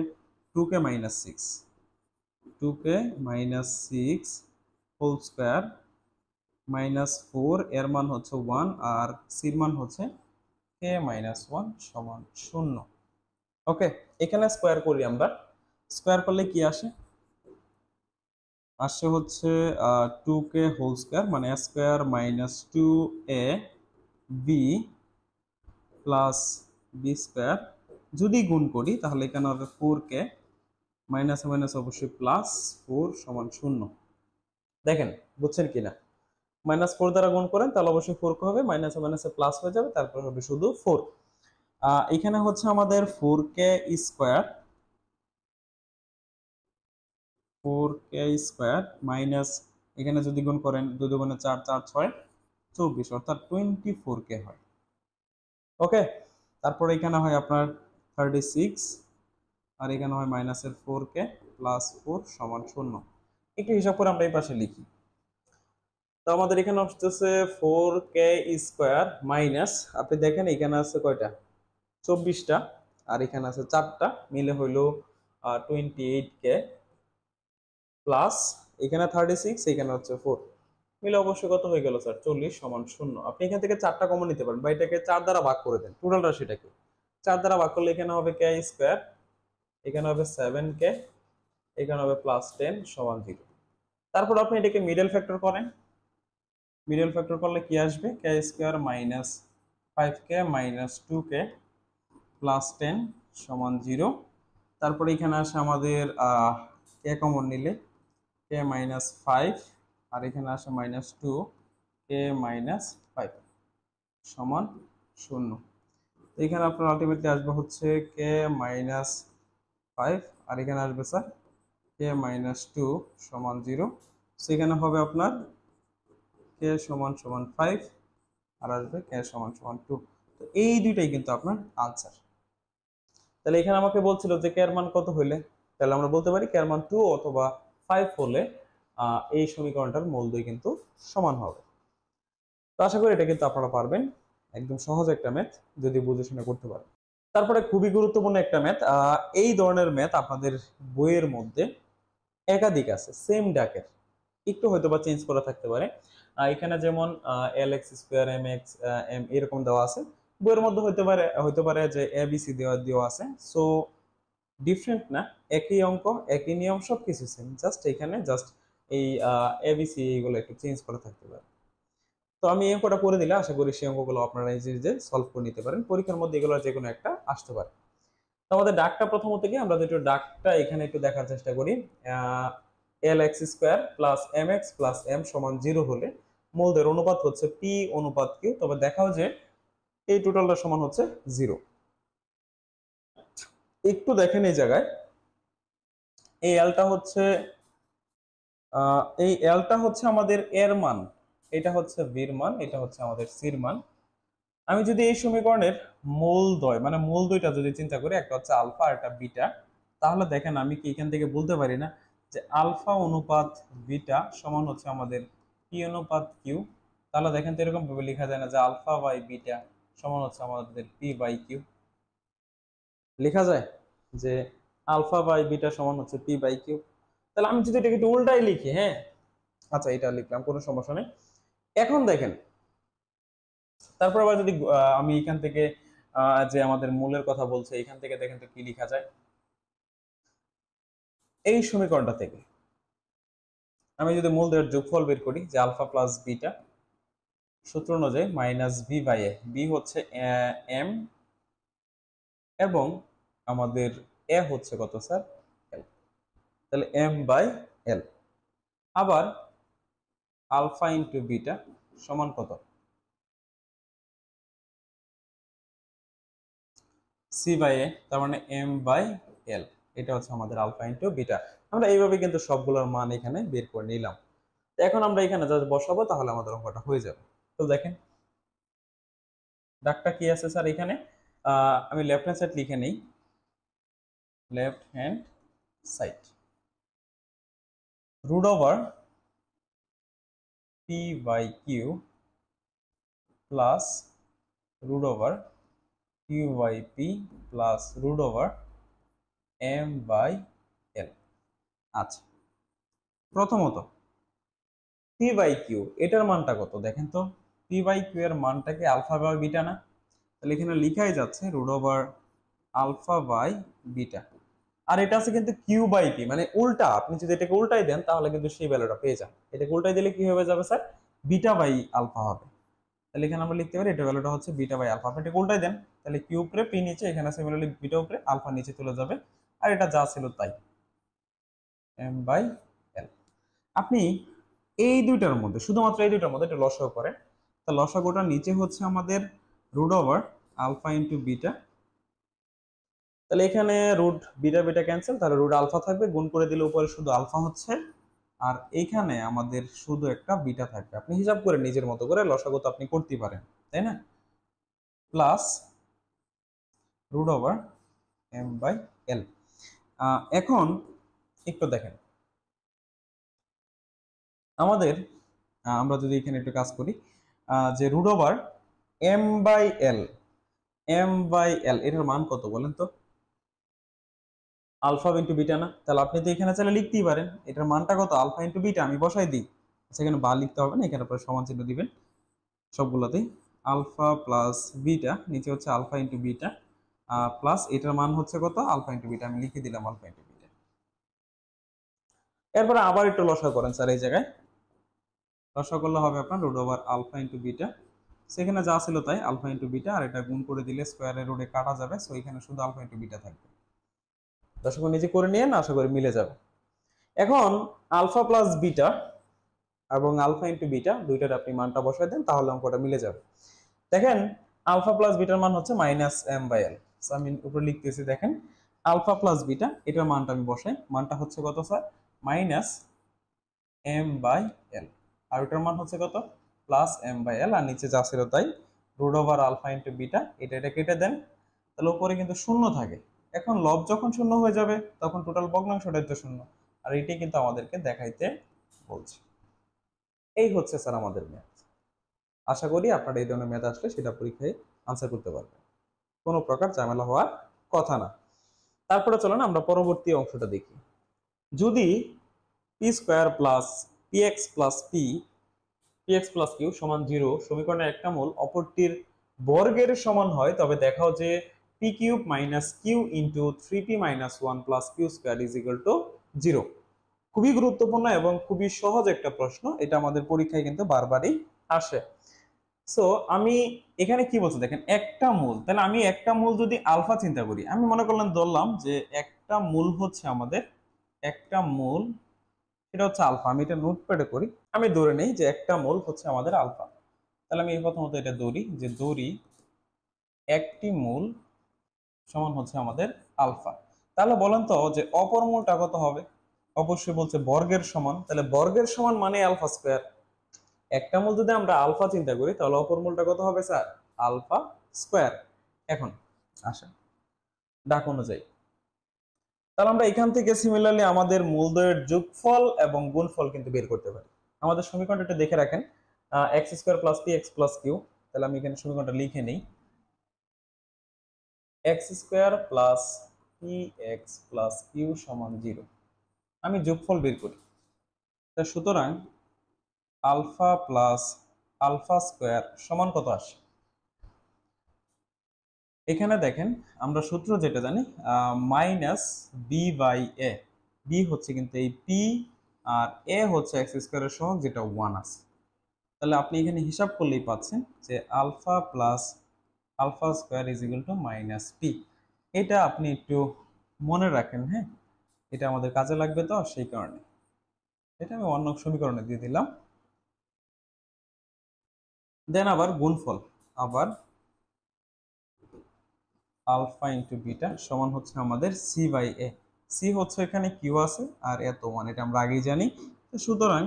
2k minus 6, 2k minus 6 whole square minus 4, এর মান হচ্ছে 1, আর সির মান হচ্ছে কে মাইনাস 1 সমান 0। ওকে, এখানে স্কোয়ার করি আমরা, স্কোয়ার করলে কি আসে? আসে হচ্ছে 2k হোল স্কোয়ার মানে square minus 2a B plus B square, যদি গুণ করি তাহলে এখানে হবে 4k মাইনাস মাইনাস অবশ্যই প্লাস 4 সমান 0। দেখেন বুঝছেন কিনা? -4 দ্বারা গুণ করেন তাহলে অবশ্যই 4k হবে, মাইনাসে মাইনাসে প্লাস হয়ে যাবে, তারপর হবে শুধু 4। এখানে হচ্ছে আমাদের 4k square, 4k square minus এখানে যদি গুণ করেন 2 দুগুণে 4, 4 6 24, অর্থাৎ 24k হয়। ওকে, তারপর এখানে হয় আপনার 36, আর এখানে হয় মাইনাসের 4k প্লাস 4 সমান 0। একটু হিসাব করে আমরা এই পাশে লিখি। তো আমাদের এখানে আসতেছে 4k স্কোয়ার মাইনাস, আপনি দেখেন এখানে আছে কয়টা? 24টা, আর এখানে আছে 4টা, মিলে হইলো 28k প্লাস এখানে 36, এখানে হচ্ছে 4, মিলে অবশ্যই কত হয়ে গেল স্যার? 40 সমান 0। আপনি এখান থেকে 4টা কমন নিতে পারেন বা এটাকে 4 দ্বারা ভাগ করে দেন, টোটাল রাশিটাকে 4 দ্বারা ভাগ করলে এখানে হবে k স্কোয়ার, এখানে হবে 7k, এখানে হবে প্লাস 10 সমান 0। তারপর আপনি এটাকে মিডল ফ্যাক্টর করেন, মিডল ফ্যাক্টর করলে কি আসবে? k square minus 5k minus 2k plus 10 সমান 0। তারপরে এখানে আসে আমাদের k কমন নিলে k মাইনাস 5, আর এখানে আসে মাইনাস 2, k মাইনাস 5 সমান 0। এখানে আপনার আলটিমেটলি আসবে হচ্ছে k মাইনাস 5, আর এখানে আসবে স্যার k মাইনাস 2 সমান 0। সেখানে হবে আপনার k সমান সমান 5, আর আসবে k সমান সমান 2। তো এই দুইটাই কিন্তু আপনার আনসার। তাহলে এখানে আমাকে বলছিল যে কে এর মান কত হইলে, তাহলে আমরা বলতে পারি কে এর মান 2 অথবা 5 হলে এই সমীকরণটার মূলদ্বয় কিন্তু সমান হবে। তো আশা করি এটা কিন্তু আপনারা পারবেন, একদম সহজ একটা ম্যাথ যদি বুঝে শুনে করতে পারেন। তারপরে খুবই গুরুত্বপূর্ণ একটা ম্যাথ, এই ধরনের ম্যাথ আপনাদের বইয়ের মধ্যে একাধিক আছে সেম ডাকের, একটু হয়তো বা চেঞ্জ করা থাকতে পারে। এখানে যেমন L X square M X M এরকম দেওয়া আছে, বইয়ের মধ্যে হতে পারে যে এ বি সি দেওয়া দেওয়া আছে। সো ডিফারেন্ট না, একই অঙ্ক একই নিয়ম সবকিছু সেম, জাস্ট এখানে জাস্ট এই এ বি সি এইগুলো একটু চেঞ্জ করা থাকতে পারে। তো আমি এই অঙ্কটা করে দিলে আশা করি সেই অঙ্কগুলো আপনারা নিজে নিজে সলভ করে নিতে পারেন, পরীক্ষার মধ্যে এগুলো যে কোনো একটা আসতে পারে। তো আমাদের ডাকটা প্রথমত কি, আমরা একটু ডাকটা এখানে একটু দেখার চেষ্টা করি। L X square plus M X plus M সমান 0 হলে মূলদের অনুপাত হচ্ছে পি অনুপাত কিউ, তবে দেখাও যে এই টোটালটা সমান হচ্ছে 0। একটু দেখেন এই জায়গায় এই এলটা হচ্ছে আমাদের এর মান, এটা হচ্ছে বির মান, এটা হচ্ছে আমাদের সির মান। আমি যদি এই সমীকরণের মূলদ্বয় মানে মূল দুইটা যদি চিন্তা করি, একটা হচ্ছে আলফা আর একটা বিটা, তাহলে দেখেন আমি কি এখান থেকে বলতে পারি না যে আলফা অনুপাত বিটা সমান হচ্ছে আমাদের পি অনুপাত কিউ। তাহলে দেখেন তো এরকম ভাবে লেখা যায় না যে আলফা বাই বিটা সমান হচ্ছে আমাদের পি বাই কিউ? লেখা যায় যে আলফা বাই বিটা সমান হচ্ছে পি বাই কিউ। তাহলে আমি যদি এটাকে একটু উল্টাই লিখি, হ্যাঁ আচ্ছা এটা লিখলাম, কোনো সমস্যা নেই। এখন দেখেন তারপর আবার যদি আমি এখান থেকে যে আমাদের মূলের কথা বলছে এখান থেকে দেখেন তো কি লেখা যায়। এই সমীকরণটা থেকে আমি যদি মূলদের যোগফল বের করি যে আলফা প্লাস বিটা, সূত্র অনুযায়ী minus B by A, B হচ্ছে এম এবং আমাদের এ হচ্ছে কত স্যার, এল। তাহলে এম বাই এল, আবার আলফা ইন্টু বিটা সমান কত, সি বাই এ, তার মানে এম বাই এল। এটা হচ্ছে আমাদের আলফা ইন্টু বিটা। আমরা এইভাবে কিন্তু সবগুলোর মান এখানে বের করে নিলাম। তো এখন আমরা এখানে জাস্ট বসাবো, তাহলে আমাদের অঙ্কটা হয়ে যাবে। তো দেখেন ডাকটা কি আছে স্যার এখানে, আমি লেফট হ্যান্ড সাইড লিখে নেই, left hand side root over P by Q plus root over Q by P plus root over M by L. আচ্ছা প্রথমত পি বাই কিউ এটার মানটা কত দেখেন তো, পি বাই কিউ এর মানটা কি আলফা বাই বিটা না? তাহলে এখানে লিখাই যাচ্ছে root over alpha by beta, আর এটা আছে কিন্তু কিউ বাই পি, মানে উল্টা। আপনি যদি এটাকে উল্টাই দেন তাহলে কিন্তু সেই ভ্যালুটা পেয়ে যান। এটাকে উল্টাই দিলে কি হয়ে যাবে স্যার, বিটা বাই আলফা হবে। তাহলে এখানে আমরা লিখতে পারি এটা ভ্যালুটা হচ্ছে বিটা বাই আলফা। আপনি এটাকে উল্টাই দেন তাহলে কিউ উপরে পি নিচে, এখানে সিমিলারলি বিটা উপরে আলফা নিচে চলে যাবে, আর এটা যা ছিল তাই, এম বাই এল। আপনি এই দুইটার মধ্যে শুধুমাত্র এই দুইটার মধ্যে একটা লসাগু করেন, তা লসাগুটা নিচে হচ্ছে আমাদের root over alpha into beta. তাহলে এখানে রুট বিটা বিটা ক্যান্সেল, তাহলে রুট আলফা থাকবে, গুণ করে দিলে উপরে শুধু আলফা হচ্ছে, আর এইখানে আমাদের শুধু একটা বিটা থাকবে। আপনি হিসাব করে নিজের মতো করে লসাগু তো আপনি করতেই পারেন, তাই না? Plus root over M by L. এখন একটু দেখেন আমাদের, আমরা যদি এখানে একটু কাজ করি, যে root over M by L, M by L এটার মান কত বলেন তো? আলফা ইন্টু বিটা না? তাহলে আপনি তো এখানে চাইলে লিখতেই পারেন এটার মানটা কত, আলফা ইন্টু বিটা। আমি বসাই দিই, সেখানে বা লিখতে হবে না, এখানে পরে সমান চিহ্ন দিবেন সবগুলোতেই। আলফা প্লাস বিটা, নিচে হচ্ছে আলফা ইন্টু বিটা প্লাস এটার মান হচ্ছে কত, আলফা ইন্টু বিটা। আমি লিখে দিলাম আলফা ইন্টু বিটা। এরপরে আবার একটু লসা করেন স্যার, এই জায়গায় লসা করলে হবে আপনার root over alpha into beta, সেখানে যা ছিল তাই আলফা ইন্টু বিটা, আর এটা গুণ করে দিলে স্কোয়ারের রুটে কাটা যাবে, সো এখানে শুধু আলফা ইন্টু বিটা থাকবে। দর্শক নিজে করে নিয়ে না, আশা করি মিলে যাবে। এখন আলফা প্লাস বিটা এবং আলফা ইন্টু বিটা দুইটার আপনি মানটা বসাই দেন, তাহলে অঙ্কটা মিলে যাবে। দেখেন আলফা প্লাস বিটার মান হচ্ছে মাইনাস এম বাই এল। আমি উপরে লিখতেছি, দেখেন আলফা প্লাস বিটা এটার মানটা আমি বসাই, মানটা হচ্ছে কত sir, minus M by L, আর ওটার মান হচ্ছে কত, প্লাস এম বাই এল, আর নিচে যা ছিল তাই root over alpha into beta. এটা কেটে দেন, তাহলে উপরে কিন্তু শূন্য থাকে। এখন লব যখন শূন্য হয়ে যাবে তখন টোটাল ভগ্নাংশটাই তো শূন্য, আর এটাই কিন্তু আমাদেরকে দেখাইতে বলছে। এই হচ্ছে স্যার আমাদের ম্যাথ। আশা করি আপনারা এই ধরনের ম্যাথ আসলে সেটা পরীক্ষায় আনসার করতে পারবেন। কোনো প্রকার ঝামেলা হওয়ার কথা না। তারপরে চলেন আমরা পরবর্তী অংশটা দেখি। যদি P square plus P X plus P X plus Q সমান 0 সমীকরণের একটা মূল অপরটির বর্গের সমান হয়, তবে দেখাও যে P cube minus Q into 3p minus 1 plus Q square is equal to 0। খুবই গুরুত্বপূর্ণ এবং খুবই সহজ একটা প্রশ্ন, এটা আমাদের পরীক্ষায় কিন্তু বারবারই আসে। সো আমি এখানে কি বলছি দেখেন, একটা মূল, তাহলে আমি একটা মূল যদি আলফা চিন্তা করি, আমি মনে করলাম ধরলাম যে একটা মূল হচ্ছে আমাদের, একটা মূল এটা হচ্ছে আলফা, আমি এটা নোটপ্যাডে করি, আমি ধরে নেই যে একটা মূল হচ্ছে আমাদের আলফা। তাহলে আমি প্রথমত এটা ধরি যে একটি মূল সমান হচ্ছে আমাদের আলফা। তাহলে বলেন তো যে অপর মূলটা কত হবে? অবশ্যই বলছে বর্গের সমান, তাহলে বর্গের সমান মানে আলফা স্কোয়ার। একটা মূল যদি আমরা আলফা চিন্তা করি তাহলে অপর মূলটা কত হবে স্যার? Alpha square. এখন আসেন ডাক অনুযায়ী, তাহলে আমরা এখান থেকে সিমিলারলি আমাদের মূলদ্বয়ের যোগফল এবং গুণফল কিন্তু বের করতে পারি। আমাদের সমীকরণটা দেখে রাখেন, X square plus P X plus Q. তাহলে আমি এখানে সমীকরণটা লিখে নিই, X square plus P X plus Q সমান 0। আমি যোগফল বের করি, তা সুতরাং আলফা প্লাস আলফা স্কোয়ার সমান কত আসে? এখানে দেখেন আমরা সূত্র যেটা জানি, minus B by A. B হচ্ছে কিন্তু এই পি, আর এ হচ্ছে এক্স স্কোয়ারের সহগ যেটা 1 আছে। তাহলে আপনি এখানে হিসাব করলেই পাচ্ছেন যে alpha plus alpha square is equal to minus P. এটা আপনি একটু মনে রাখেন, হ্যাঁ, এটা আমাদের কাজে লাগবে, তো সেই কারণে এটা আমি অন্য সমীকরণে দিয়ে দিলাম। দেন আবার গুণফল, আবার আলফা ইন্টু বিটা সমান হচ্ছে আমাদের সি বাই এ। সি হচ্ছে এখানে কিউ আছে, আর এ তো 1, এটা আমরা আগেই জানি। সুতরাং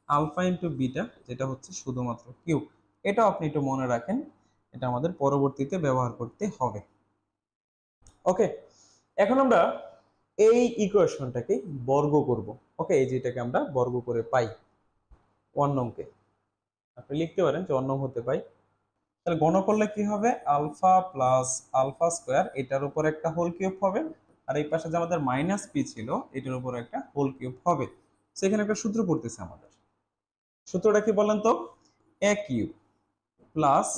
আলফা ইন্টু বিটা যেটা হচ্ছে শুধুমাত্র কিউ, এটাও আপনি একটু মনে রাখেন, এটা আমাদের পরবর্তীতে ব্যবহার করতে হবে। ওকে, এখন আমরা এই ইকুয়েশনটাকে বর্গ করব। ওকে, এই যেটাকে আমরা বর্গ করে পাই 1 নংকে, আপনি লিখতে পারেন যে 1 নং হতে পাই। তাহলে গণ করলে কি হবে? আলফা প্লাস আলফা স্কোয়ার, এটার উপর একটা হোল কিউব হবে, আর এই পাশে যে আমাদের মাইনাস পি ছিল এটার উপর একটা হোল কিউব হবে। সেখানে একটা সূত্র পড়তেছে আমাদের, সূত্রটা কি বলেন তো? A cube plus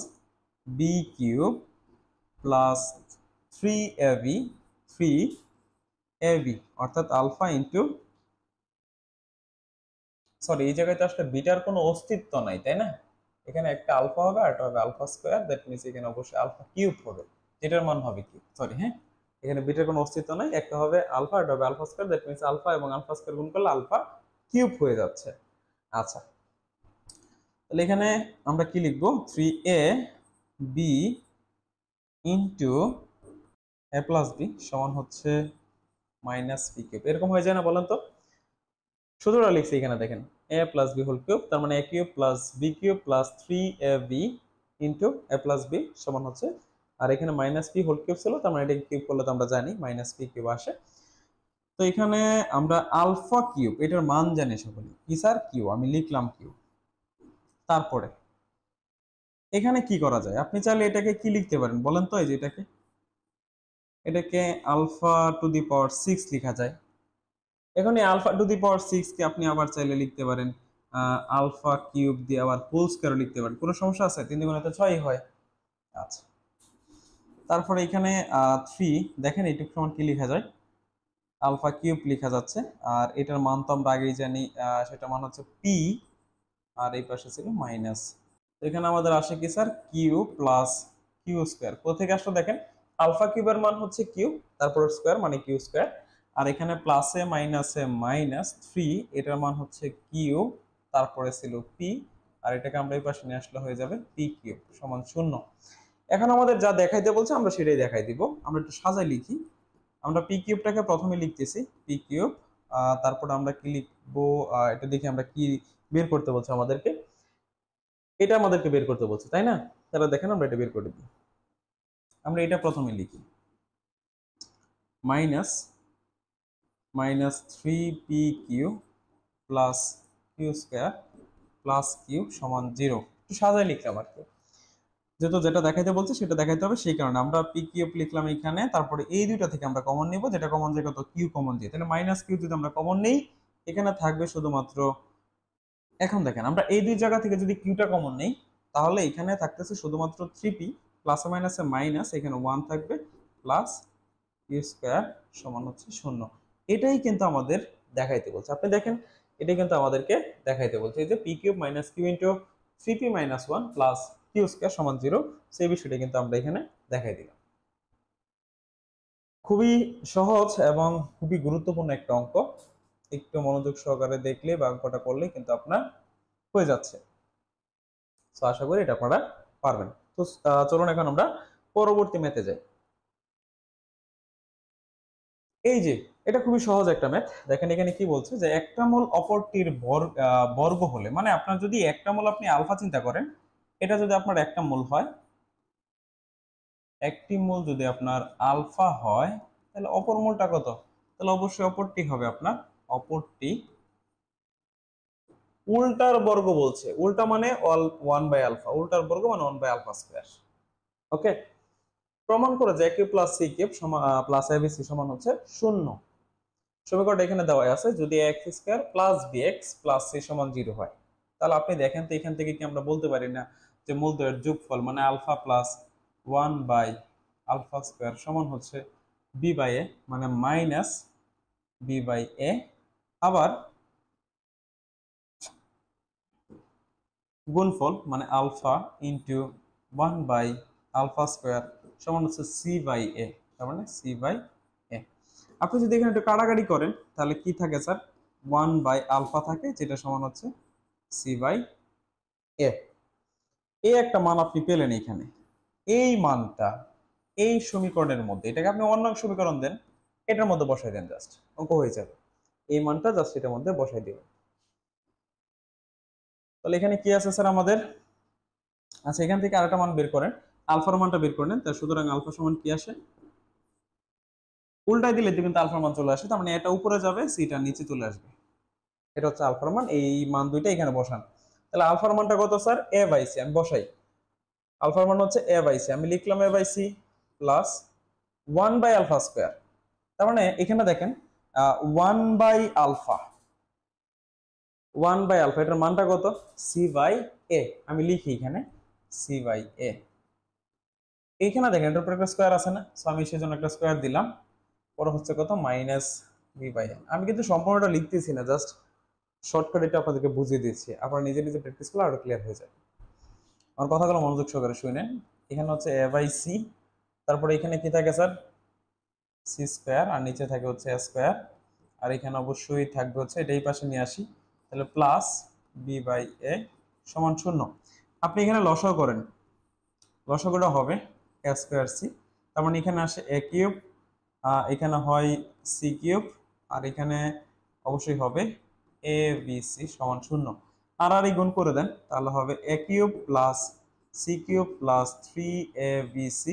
B cube plus 3ab 3ab অর্থাৎ আলফা ইন্টু, সরি এই জায়গায় তো আসলে বিটার কোনো অস্তিত্ব নাই, তাই না? এখানে একটা আলফা হবে আর একটা হবে আলফা স্কোয়ার, দ্যাট মিনস এখানে অবশ্যই আলফা কিউব হবে, যেটার মান হবে কি, সরি হ্যাঁ, এখানে বিটার কোনো অস্তিত্ব নাই, একটা হবে আলফা, একটা হবে alpha square, that means alpha এবং আলফা স্কোয়ার গুণ করলে আলফা কিউব হয়ে যাচ্ছে। আচ্ছা, তাহলে এখানে আমরা কি লিখবো? 3ab into A plus B সমান হচ্ছে মাইনাস বি কিউব, এরকম হয়ে যায় না বলেন তো? সূত্রটা লিখছি এখানে দেখেন, A plus B whole cube, তার মানে A cube plus B cube plus 3ab into A plus B সমান হচ্ছে, আর এখানে মাইনাস পি হোল কিউব ছিল, তার মানে এটা কিউব করলে তো আমরা জানি মাইনাস পি কিউব আসে। তো এখানে আমরা আলফা কিউব এটার মান জানি সকলে, কি স্যার? কিউ, আমি লিখলাম কিউ। তারপরে এখানে কি করা যায়? আপনি চাইলে এটাকে কি লিখতে পারেন বলেন তো? এই যে এটাকে আলফা টু দি পাওয়ার 6 লেখা যায়। এখন এই আলফা টু দি পাওয়ার 6 কে আপনি আবার চাইলে লিখতে পারেন আলফা কিউব দিয়ে আবার হোল স্কয়ার লিখতে পারেন, কোনো সমস্যা আছে? 3 গুণে তো 6 হয়। আচ্ছা, তারপরে এখানে 3 দেখেন এইটুকু সমান কি লেখা যায়? আলফা কিউব লেখা যাচ্ছে, আর এটার মান তো আমরা আগেই জানি, সেটা মান হচ্ছে পি, আর এই পাশে ছিল মাইনাস। তো এখানে আমাদের আসে কি sir? Q plus Q square. কোথা থেকে আসলো দেখেন, আলফা কিউবের মান হচ্ছে কিউ, তারপর স্কয়ার মানে কিউ স্কয়ার, আর এখানে প্লাসে মাইনাসে মাইনাস 3, এটার মান হচ্ছে কিউ, তারপরে ছিল পি, আর এটাকে আমরা এই পাশে নিয়ে আসলে হয়ে যাবে পি কিউব সমান 0। এখন আমাদের যা দেখাইতে বলছে আমরা সেটাই দেখাই দিব, আমরা একটু সাজাই লিখি। আমরা পি কিউবটাকে প্রথমে লিখতেছি পি কিউব, তারপর আমরা কি লিখবো এটা দেখি আমরা কি বের করতে বলছে আমাদেরকে, এটা আমাদেরকে বের করতে বলছে তাই না? তাহলে দেখেন আমরা এটা বের করে দিই। আমরা এটা প্রথমে লিখি, minus minus 3p Q plus Q square plus Q সমান 0, একটু সাজায় লিখলাম আর কি। যেহেতু যেটা দেখাইতে বলছে সেটা দেখাইতে হবে, সেই কারণে আমরা পি কিউব লিখলাম এখানে। তারপরে এই দুইটা থেকে আমরা কমন নিব, যেটা কমন যায় কত, কিউ কমন দিয়ে, তাহলে মাইনাস কিউ যদি আমরা কমন নেই, এখানে থাকবে শুধুমাত্র, এখন দেখেন আমরা এই দুই জায়গা থেকে যদি কিউটা কমন নেই, তাহলে এখানে থাকতেছে শুধুমাত্র 3p, প্লাসে মাইনাসে মাইনাস, এখানে 1 থাকবে, প্লাস কিউ স্কয়ার সমান হচ্ছে 0। এটাই কিন্তু আমাদের দেখাইতে বলছে। আপনি দেখেন এটা কিন্তু আমাদেরকে দেখাইতে বলছে, এই যে P cube minus Q into 3p minus 1 plus Q square সমান 0, সেই বিষয়টা কিন্তু আমরা এখানে দেখাই দিলাম। খুবই সহজ এবং খুবই গুরুত্বপূর্ণ একটা অঙ্ক, একটু মনোযোগ সহকারে দেখলে বা অঙ্কটা করলে কিন্তু আপনার হয়ে যাচ্ছে। তো আশা করি এটা আপনারা পারবেন। তো চলুন এখন আমরা পরবর্তী ম্যাথে যাই। এই যে এটা খুবই সহজ একটা ম্যাথ। দেখেন এখানে কি বলছে যে একটা মোল অপরটির বর্গ হলে, মানে আপনার যদি একটা মোল আপনি আলফা চিন্তা করেন, এটা যদি আপনার একটা মোল হয়, একটি মোল যদি আপনার আলফা হয়, তাহলে অপর মোলটা কত? তাহলে অবশ্যই অপরটি হবে আপনার, অপরটি উল্টার বর্গ বলছে, উল্টা মানে অল 1 বাই আলফা, উল্টার বর্গ মানে 1 বাই আলফা স্কয়ার। ওকে, প্রমাণ করে যে a cube plus c cube plus abc সমান হচ্ছে 0। সমীকরণটা এখানে দেওয়া আছে, যদি x square plus bx plus c সমান 0 হয়, তাহলে আপনি দেখেন তো এখান থেকে কি আমরা বলতে পারি না যে মূলদ্বয়ের যোগফল মানে alpha plus 1 by alpha square সমান হচ্ছে b বাই a, মানে মাইনাস b বাই a, আবার গুণফল মানে alpha into 1 by alpha square সমান হচ্ছে c বাই a, তার মানে c বাই a। আপনি যদি এখানে একটু কাটাকাটি করেন তাহলে কি থাকে স্যার, 1 বাই আলফা থাকে, যেটা সমান হচ্ছে c বাই a। এই একটা মান আপনি পেলেন এখানে, এই মানটা এই সমীকরণের মধ্যে, এটাকে আপনি অন্য এক সমীকরণ দেন, এটার মধ্যে বসাই দেন, জাস্ট অঙ্ক হয়ে যাবে। এই মানটা জাস্ট এটার মধ্যে বসাই দিবেন। তাহলে এখানে কি আছে স্যার আমাদের, আচ্ছা এখান থেকে আরেকটা মান বের করেন, আলফার মানটা বের করে নেন। তাহলে সুতরাং আলফা সমান কি আসে, উল্টাই দিলে কিন্তু আলফার মান চলে আসে, তার মানে এটা উপরে যাবে, সিটা নিচে চলে আসবে। এটা হচ্ছে আলফার মান, এই মান দুইটা এখানে বসান। তাহলে আলফার মানটা কত স্যার, a বাই c, আমি বসাই। আলফার মান হচ্ছে a বাই c, আমি লিখলাম a by c plus 1 by alpha square. তার মানে এখানে দেখেন 1 বাই আলফা, 1 বাই আলফা, এটার মানটা কত, c বাই a, আমি লিখি এখানে c বাই a। এইখানে দেখেন এটার উপর একটা স্কয়ার আছে না, সো আমি সেজন্য একটা স্কয়ার দিলাম, পরে হচ্ছে কত, মাইনাস b বাই a। আমি কিন্তু সম্পূর্ণটা লিখতেছি না, জাস্ট শর্টকাট এটা আপনাদেরকে বুঝিয়ে দিচ্ছি, আপনারা নিজে নিজে প্র্যাকটিস করলে আরো ক্লিয়ার হয়ে যাবে। আমার কথাগুলো মনোযোগ সহকারে শুনেন। এখানে হচ্ছে a বাই c, তারপরে এখানে কি থাকে স্যার, c স্কয়ার, আর নিচে থাকে হচ্ছে a স্কয়ার, আর এখানে অবশ্যই থাকবে হচ্ছে, এটাই পাশে নিয়ে আসি, তাহলে প্লাস b বাই a সমান 0। আপনি এখানে লসাগু করেন, লসাগুটা হবে a স্কয়ার c, তার মানে এখানে আসে a কিউব, এখানে হয় c কিউব, আর এখানে অবশ্যই হবে a b c সমান 0। আর আর এই গুণ করে দেন, তাহলে হবে a cube plus c cube plus 3abc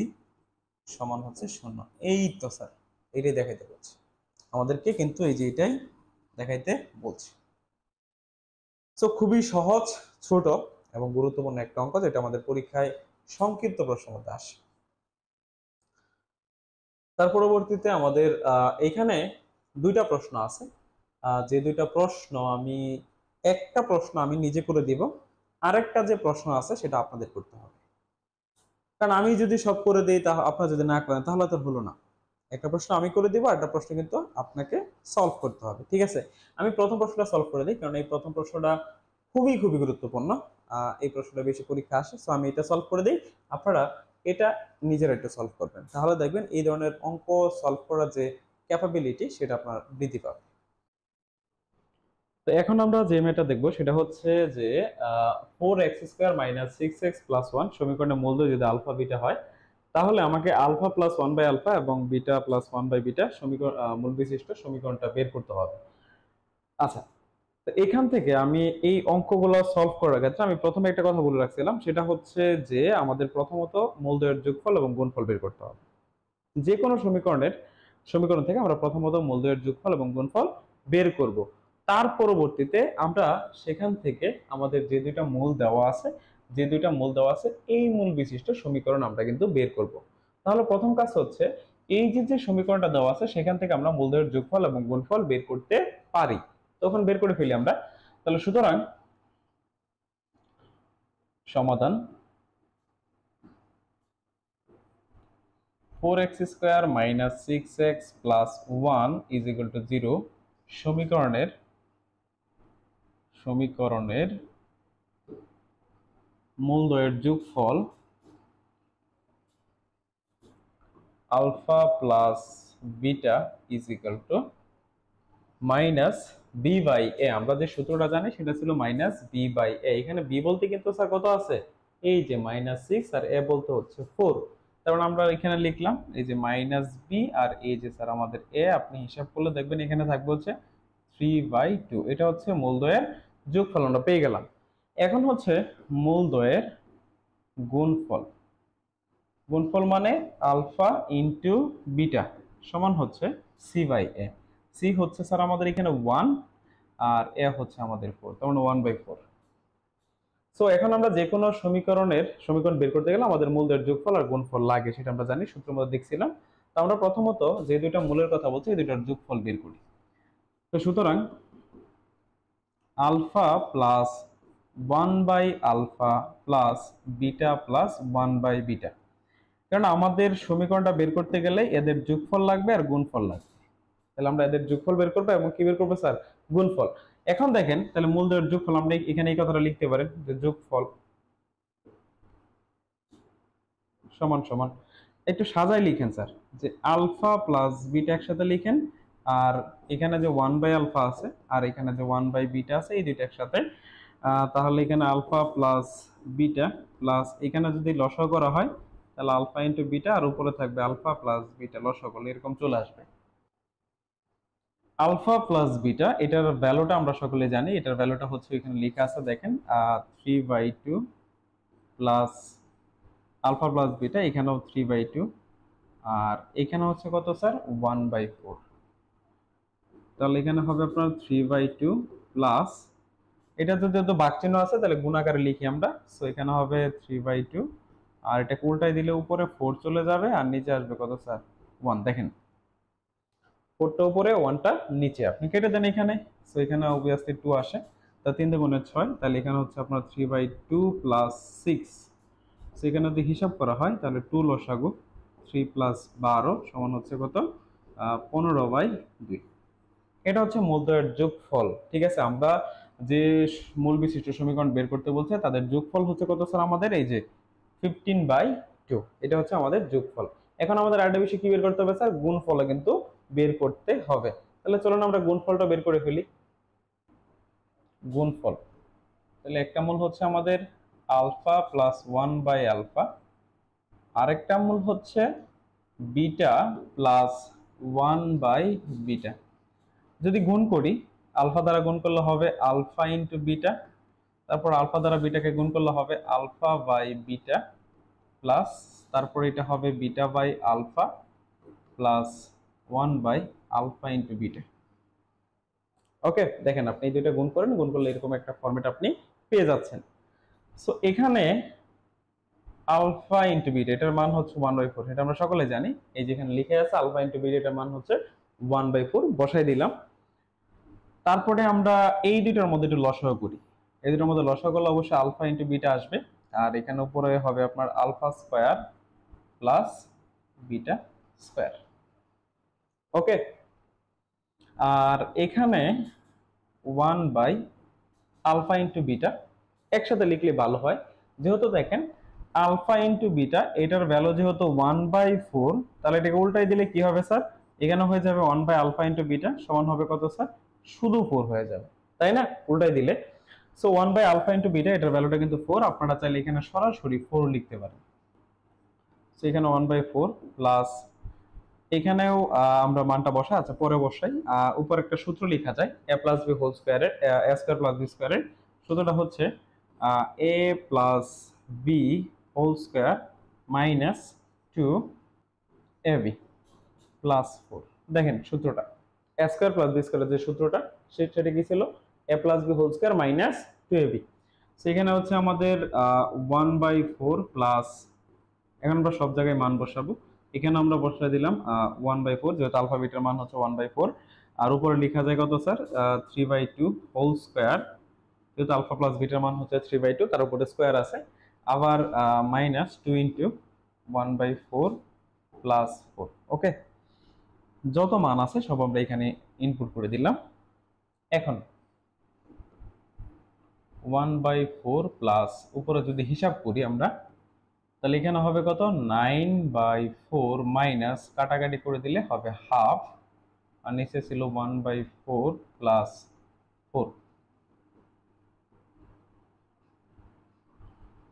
সমান হচ্ছে 0। এই তো স্যার, এইটাই দেখাইতে বলছি আমাদেরকে, কিন্তু এই যে এটাই দেখাইতে বলছি। তো খুবই সহজ, ছোট এবং গুরুত্বপূর্ণ একটা অঙ্ক, যেটা আমাদের পরীক্ষায় সংক্ষিপ্ত প্রশ্নের মধ্যে আসে। তার পরবর্তীতে আমাদের এখানে দুইটা প্রশ্ন আছে, যে দুইটা প্রশ্ন আমি, একটা প্রশ্ন আমি নিজে করে দিব, আরেকটা যে প্রশ্ন আছে সেটা আপনাদের করতে হবে। কারণ আমি যদি সব করে দিই, তা আপনারা যদি না করেন তাহলে তো হলো না। একটা প্রশ্ন আমি করে দিব, একটা প্রশ্ন কিন্তু আপনাকে সলভ করতে হবে, ঠিক আছে? আমি প্রথম প্রশ্নটা সলভ করে দিই, কারণ এই প্রথম প্রশ্নটা খুবই খুবই গুরুত্বপূর্ণ। এই প্রশ্নটা বেশি পরীক্ষা আসে, সো আমি এটা সলভ করে দিই, আপনারা এটা নিজেরা একটু সলভ করবেন, তাহলে দেখবেন এই ধরনের অঙ্ক সলভ করার যে ক্যাপাবিলিটি সেটা আপনার বৃদ্ধি পাবে। তো এখন আমরা যে ম্যাথটা দেখবো সেটা হচ্ছে যে 4x² মাইনাস 6x প্লাস 1 সমীকরণের মূলদ্বয় যদি আলফা বিটা হয়, তাহলে আমাকে আলফা প্লাস 1 বাই আলফা এবং বিটা প্লাস 1 বাই বিটা সমীকরণ মূল বিশিষ্ট সমীকরণটা বের করতে হবে। আচ্ছা, তো এখান থেকে আমি এই অঙ্কগুলো সলভ করার ক্ষেত্রে আমি প্রথমে একটা কথা বলে রাখছিলাম, সেটা হচ্ছে যে আমাদের প্রথমত মূলদ্বয়ের যোগফল এবং গুণফল বের করতে হবে। যে কোনো সমীকরণ থেকে আমরা প্রথমত মূলদ্বয়ের যোগফল এবং গুণফল বের করব। তার পরবর্তীতে আমরা সেখান থেকে আমাদের যে দুইটা মূল দেওয়া আছে যে দুইটা মূল দেওয়া আছে এই মূল বিশিষ্ট সমীকরণ আমরা কিন্তু বের করব। তাহলে প্রথম কাজ হচ্ছে এই যে সমীকরণটা দেওয়া আছে সেখান থেকে আমরা মূলদ্বয়ের যোগফল এবং গুণফল বের করতে পারি। তখন বের করে ফেলি আমরা। তাহলে সুতরাং সমাধান 4x square minus 6x plus 1 is equal to 0 সমীকরণের মূলদ্বয়ের যোগফল alpha plus beta is equal to minus B by A. আমরা যে সূত্রটা জানি সেটা ছিল মাইনাস বি বাই এ। এখানে বি বলতে কিন্তু স্যার কত আছে, এই যে -6, আর এ বলতে হচ্ছে 4। তারপর আমরা এখানে লিখলাম এই যে মাইনাস বি, আর এই যে স্যার আমাদের এ, আপনি হিসাব করলে দেখবেন এখানে থাকবে হচ্ছে 3/2। এটা হচ্ছে মূলদ্বয়ের যোগফল আমরা পেয়ে গেলাম। এখন হচ্ছে মূলদ্বয়ের গুণফল। গুণফল মানে আলফা ইন্টু বিটা সমান হচ্ছে সি বাই এ। সি হচ্ছে স্যার আমাদের এখানে 1, আর এ হচ্ছে আমাদের 4, তার মানে 1/4। সো এখন আমরা যে কোনো সমীকরণ বের করতে গেলে আমাদের মূলদ্বয়ের যোগফল আর গুণফল লাগে, সেটা আমরা জানি, সূত্রের মধ্যে দেখছিলাম। তো আমরা প্রথমত যে দুইটা মূলের কথা বলছি এই দুইটার যোগফল বের করি। তো সুতরাং আলফা প্লাস 1/আলফা প্লাস বিটা প্লাস 1/বিটা, কারণ আমাদের সমীকরণটা বের করতে গেলে এদের যোগফল লাগবে আর গুণফল লাগবে। তাহলে আমরা এদের যোগফল বের করবো এবং কি বের করবো স্যার, গুণফল। এখন দেখেন তাহলে মূলদ্বয়ের যোগফল আমরা এখানে এই কথাটা লিখতে পারেন যে যোগফল সমান সমান, একটু সাজায় লিখেন স্যার, যে আলফা প্লাস বিটা একসাথে লিখেন, আর এখানে যে 1/আলফা আছে আর এখানে যে 1/বিটা আছে এই দুইটা একসাথে। তাহলে এখানে আলফা প্লাস বিটা প্লাস এখানে যদি লসাগু করা হয় তাহলে আলফা ইন্টু বিটা, আর উপরে থাকবে আলফা প্লাস বিটা লসাগু, এরকম চলে আসবে। আলফা প্লাস বিটা এটার ভ্যালুটা আমরা সকলে জানি, এটার ভ্যালুটা হচ্ছে এখানে লেখা আছে দেখেন 3/2 প্লাস আলফা প্লাস বিটা, এখানেও 3/2, আর এখানে হচ্ছে কত স্যার 1/4। তাহলে এখানে হবে আপনার 3/2 প্লাস, এটা যদি ভাগ চিহ্ন আছে তাহলে গুণাকারে লিখি আমরা। সো এখানে হবে 3/2, আর এটা উল্টাই দিলে উপরে 4 চলে যাবে আর নিচে আসবে কত স্যার 1। দেখেন 4টা উপরে 1টা নিচে, আপনি কেটে দেন এখানে। সো এখানে অবভিয়াসলি 2 আসে, তা 3 × 6, তাহলে এখানে হচ্ছে আপনার 3/2 প্লাস 6। সো এখানে যদি হিসাব করা হয় তাহলে 2 লসাগু 3 প্লাস 12 সমান হচ্ছে কত 15/2। এটা হচ্ছে মূলদ্বয়ের যোগফল। ঠিক আছে, আমরা যে মূল বিশিষ্ট সমীকরণ বের করতে বলছে তাদের যোগফল হচ্ছে কত স্যার আমাদের, এই যে 15/2, এটা হচ্ছে আমাদের যোগফল। এখন আমাদের আরেকটা বিষয় কি বের করতে হবে স্যার, গুণফল কিন্তু বের করতে হবে। তাহলে চলুন আমরা গুণফলটা বের করে ফেলি। গুণফল, তাহলে একটা মূল হচ্ছে আমাদের আলফা প্লাস 1/আলফা, আরেকটা মূল হচ্ছে বিটা প্লাস 1/বিটা। যদি গুণ করি আলফা দ্বারা গুণ করলে হবে আলফা ইন্টু বিটা, তারপর আলফা দ্বারা বিটাকে গুণ করলে হবে আলফা বাই বিটা, প্লাস তারপর এটা হবে বিটা বাই আলফা প্লাস 1/আলফা ইন্টু বিটা। ওকে, দেখেন আপনি এই দুইটা গুণ করেন, গুণ করলে এরকম একটা ফরম্যাট আপনি পেয়ে যাচ্ছেন। সো এখানে আলফা ইন্টু বিটা এটার মান হচ্ছে 1/4, এটা আমরা সকলে জানি। এই যেখানে লিখে আছে আলফা ইন্টু বিটা এটার মান হচ্ছে 1/4, বসাই দিলাম। তারপরে আমরা এই দুইটার মধ্যে একটু লসাগু করি। এই দুটোর মধ্যে লসাগু করলে অবশ্যই আলফা ইন্টু বিটা আসবে, আর এখানে উপরে হবে আপনার alpha square plus beta square. Okay, আর এখানে 1/আলফা ইন্টু বিটা একসাথে লিখলে ভালো হয়, যেহেতু দেখেন আলফা ইন্টু বিটা এটার ভ্যালু যেহেতু 1/4, তাহলে এটাকে উল্টাই দিলে কি হবে স্যার, এখানে হয়ে যাবে 1/আলফা ইন্টু বিটা সমান হবে কত স্যার, শুধু 4 হয়ে যাবে, তাই না, উল্টাই দিলে। সো 1/আলফা ইন্টু বিটা এটার ভ্যালুটা কিন্তু 4, আপনারা চাইলে এখানে সরাসরি 4 লিখতে পারেন। সো এখানে 1/4 প্লাস এখানেও আমরা মানটা বসা আছে, পরে বসাই। উপর একটা সূত্র লেখা যায় a প্লাস বি হোল স্কয়ারের, a স্কয়ার প্লাস বি স্কয়ারের সূত্রটা হচ্ছে a plus B whole square minus 2ab plus 4। দেখেন সূত্রটা a স্কয়ার প্লাস বি স্কয়ারের যে সূত্রটা সেটা কি ছিল, a plus B whole square minus 2ab। সেখানে হচ্ছে আমাদের 1/4 প্লাস, এখন আমরা সব জায়গায় মান বসাবো। এখানে আমরা বসিয়ে দিলাম 1/4, যেহেতু আলফা বিটার মান হচ্ছে 1/4। আর উপরে লেখা যায় কত স্যার? 3/2 হোল স্কোয়ার, যেহেতু আলফা প্লাস বিটার মান হচ্ছে 3/2, তার উপরে স্কোয়ার আছে। আবার -2 ইন্টু 1/4 প্লাস 4। ওকে, যত মান আছে সব আমরা এখানে ইনপুট করে দিলাম। এখন 1/4 প্লাস উপরে যদি হিসাব করি আমরা, তাহলে এখানে হবে কত? 9/4 মাইনাস কাটাকাটি করে দিলে হবে হাফ, আর নিচে ছিল 1/4 প্লাস 4।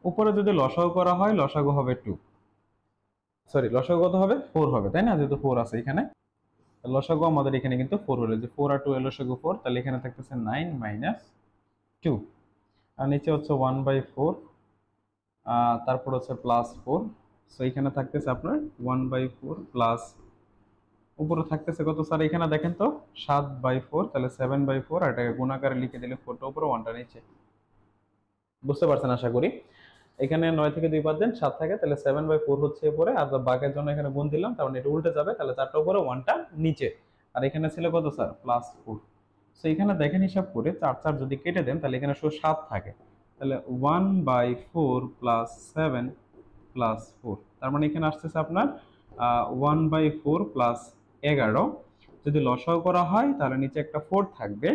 উপরে যদি লসাগু করা হয়, লসাগু হবে 2, সরি লসাগু কত হবে? 4 হবে, তাই না? যেহেতু 4 আছে এখানে, লসাগু আমাদের এখানে কিন্তু 4 হলো, যে 4 আর 2 এর লসাগু 4, তাহলে এখানে থাকতেছে 9 মাইনাস 2, আর নিচে হচ্ছে 1/4, তারপর হচ্ছে প্লাস 4। সো এখানে থাকতেছে আপনার 1/4 প্লাস, উপরে থাকতেছে কত স্যার? এখানে দেখেন তো 7/4, তাহলে 7/4, আর এটাকে গুণাকারে লিখে দিলে 4টা উপরে 1টা নিচে। বুঝতে পারছেন আশা করি। এখানে 9 থেকে 2 বাদ দেন, 7 থাকে, তাহলে 7/4 হচ্ছে উপরে, আর বাঘের জন্য এখানে গুণ দিলাম, তার মানে এটা উল্টে যাবে, তাহলে 4টা উপরে 1টা নিচে। আর এখানে ছিল কত স্যার? প্লাস 4। সো এখানে দেখেন হিসাব করে 4 4 যদি কেটে দেন, তাহলে এখানে শুধু 7 থাকে, তাহলে 1/4 প্লাস 7 প্লাস 4, তার মানে এখানে আসতেছে আপনার 1/4 প্লাস 11। যদি লসাগু করা হয় তাহলে নিচে একটা 4 থাকবে,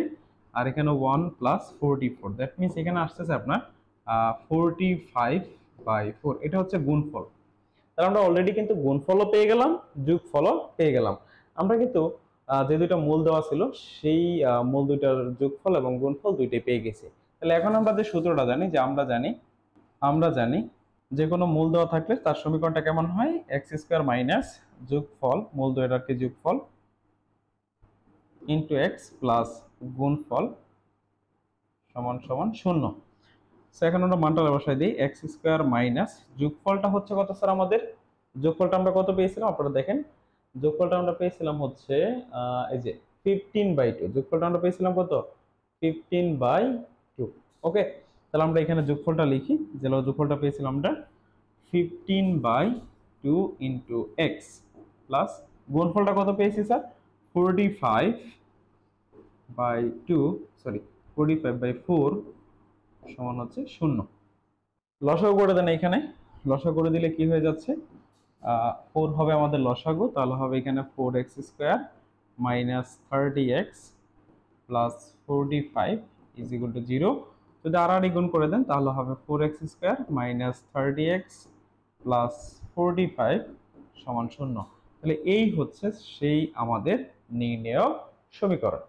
আর এখানে 1 প্লাস 44, দ্যাট মিনস এখানে আসতেছে আপনার 45/4। এটা হচ্ছে গুণফল। তাহলে আমরা অলরেডি কিন্তু গুণফলও পেয়ে গেলাম, যোগফলও পেয়ে গেলাম। আমরা কিন্তু যে দুইটা মূল দেওয়া ছিল, সেই মূল দুইটার যোগফল এবং গুণফল দুইটাই পেয়ে গেছি। তাহলে এখন আমরা যে সূত্রটা জানি, যে আমরা জানি যে কোনো মূল দেওয়া থাকলে তার সমীকরণটা কেমন হয়? এক্স স্কোয়ার মাইনাস যোগফল, মূল দুইটার কি যোগফল, ইন্টু এক্স প্লাস গুণফল সমান সমান 0। সো এখন আমরা মানটা বসাই দিই, এক্স স্কোয়ার মাইনাস যোগফলটা হচ্ছে কত স্যার? আমাদের যোগফলটা আমরা কত পেয়েছিলাম? আপনারা দেখেন, যোগফলটা আমরা পেয়েছিলাম হচ্ছে এই যে 15/2। যোগফলটা আমরা পেয়েছিলাম কত? 15/2। ওকে, তাহলে আমরা এখানে যোগফলটা লিখি, যে যোগফলটা পেয়েছিলাম আমরা 15/2 ইন্টু এক্স প্লাস গুণফলটা কত পেয়েছি স্যার? 45/4 সমান হচ্ছে 0। লসাগু করে দেন এখানে, লসাগু করে দিলে কি হয়ে যাচ্ছে? 4 হবে আমাদের লসাগু, তাহলে হবে এখানে 4x square minus 30x plus 45 is equal to 0। যদি আড়াআড়ি গুণ করে দেন তাহলে হবে 4x square minus 30x plus 45 সমান 0। তাহলে এই হচ্ছে সেই আমাদের নির্ণেয় সমীকরণ।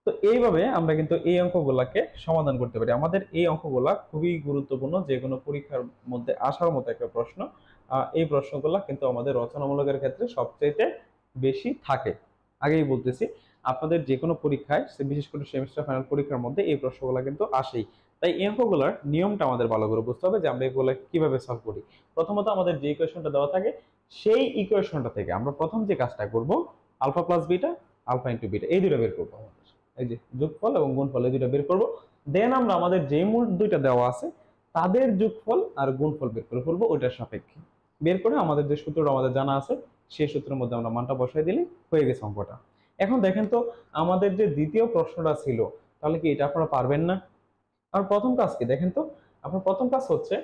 তো এইভাবে আমরা কিন্তু এই অঙ্কগুলাকে সমাধান করতে পারি। আমাদের এই অঙ্কগুলা খুবই গুরুত্বপূর্ণ, যে কোনো পরীক্ষার মধ্যে আসার মতো একটা প্রশ্ন। এই প্রশ্নগুলা কিন্তু আমাদের রচনামূলকের ক্ষেত্রে সবচেয়ে বেশি থাকে। আগেই বলতেছি, আপনাদের যে কোনো পরীক্ষায়, বিশেষ করে সেমিস্টার ফাইনাল পরীক্ষার মধ্যে এই প্রশ্নগুলো কিন্তু আসেই। তাই এই অঙ্কগুলোর নিয়মটা আমাদের ভালো করে বুঝতে হবে, যে আমরা এগুলো কিভাবে সলভ করি। প্রথমত আমাদের যে ইকুয়েশনটা দেওয়া থাকে, সেই ইকুয়েশনটা থেকে আমরা প্রথম যে কাজটা করব, alpha plus beta, alpha into beta, এই দুটো বের করবো। এই যে যোগফল এবং গুণফল, এই দুটো বের করব। দেন আমরা আমাদের যে মূল দুইটা দেওয়া আছে তাদের যোগফল আর গুণফল বের করে ফেলবো ওইটার সাপেক্ষে। বের করে আমাদের যে সূত্রটা আমাদের জানা আছে, সেই সূত্রের মধ্যে আমরা মানটা বসাই দিলে হয়ে গেছে অঙ্কটা। এখন দেখেন তো, আমাদের যে দ্বিতীয় প্রশ্নটা ছিল, তাহলে কি এটা আপনারা পারবেন না? আর প্রথম কাজ কি দেখেন তো, আপনার প্রথম কাজ হচ্ছে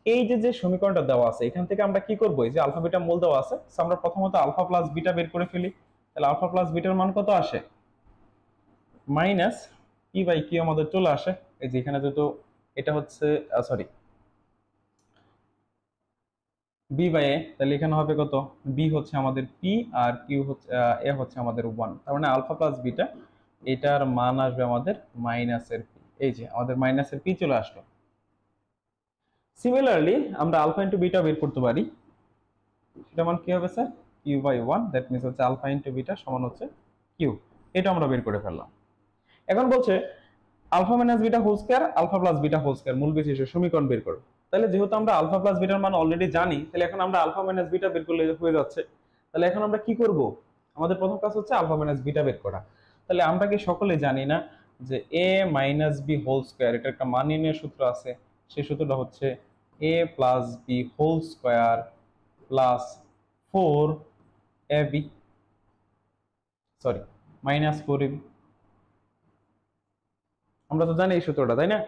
এই যে যে সমীকরণটা দেওয়া আছে, এখান থেকে আমরা কি করবো? এই যে আলফা বিটা মূল দেওয়া আছে, আমরা প্রথমত আলফা প্লাস বিটা বের করে ফেলি। তাহলে আলফা প্লাস বিটার মান কত আসে? মাইনাস পি বাই কিউ আমাদের চলে আসে। এই যে এখানে যেহেতু এটা হচ্ছে সরি বি বাই এ, তাহলে এখানে হবে কত? বি হচ্ছে আমাদের পি, আর কিউ হচ্ছে এ হচ্ছে আমাদের 1। তার মানে আলফা প্লাস বিটা, এটার মান আসবে আমাদের মাইনাসের পি। এই যে আমাদের মাইনাসের পি চলে আসলো। সিমিলারলি আমরা আলফা ইন্টু বিটা বের করতে পারি। সেটা মান কি হবে sir? Q by 1, that means হচ্ছে আলফা ইন্টু বিটা সমান হচ্ছে কিউ। এটা আমরা বের করে ফেললাম। এখন বলছে alpha minus beta whole square, alpha plus beta whole square মূল বিশেষের সমীকরণ বের করো। তাহলে যেহেতু আমরা আলফা প্লাস বিটার মান অলরেডি জানি, তাহলে এখন আমরা আলফা মাইনাস বিটা বের করলে হয়ে যাচ্ছে। তাহলে এখন আমরা কি করব? আমাদের প্রথম কাজ হচ্ছে আলফা মাইনাস বিটা বের করা। তাহলে আমরা কি সকলে জানি না যে A minus B whole square, এটা একটা মান নির্ণয়ের সূত্র আছে। সেই সূত্রটা হচ্ছে A plus B whole square plus 4ab, sorry minus 4ab। আমরা তো জানি এই সূত্রটা, তাই না?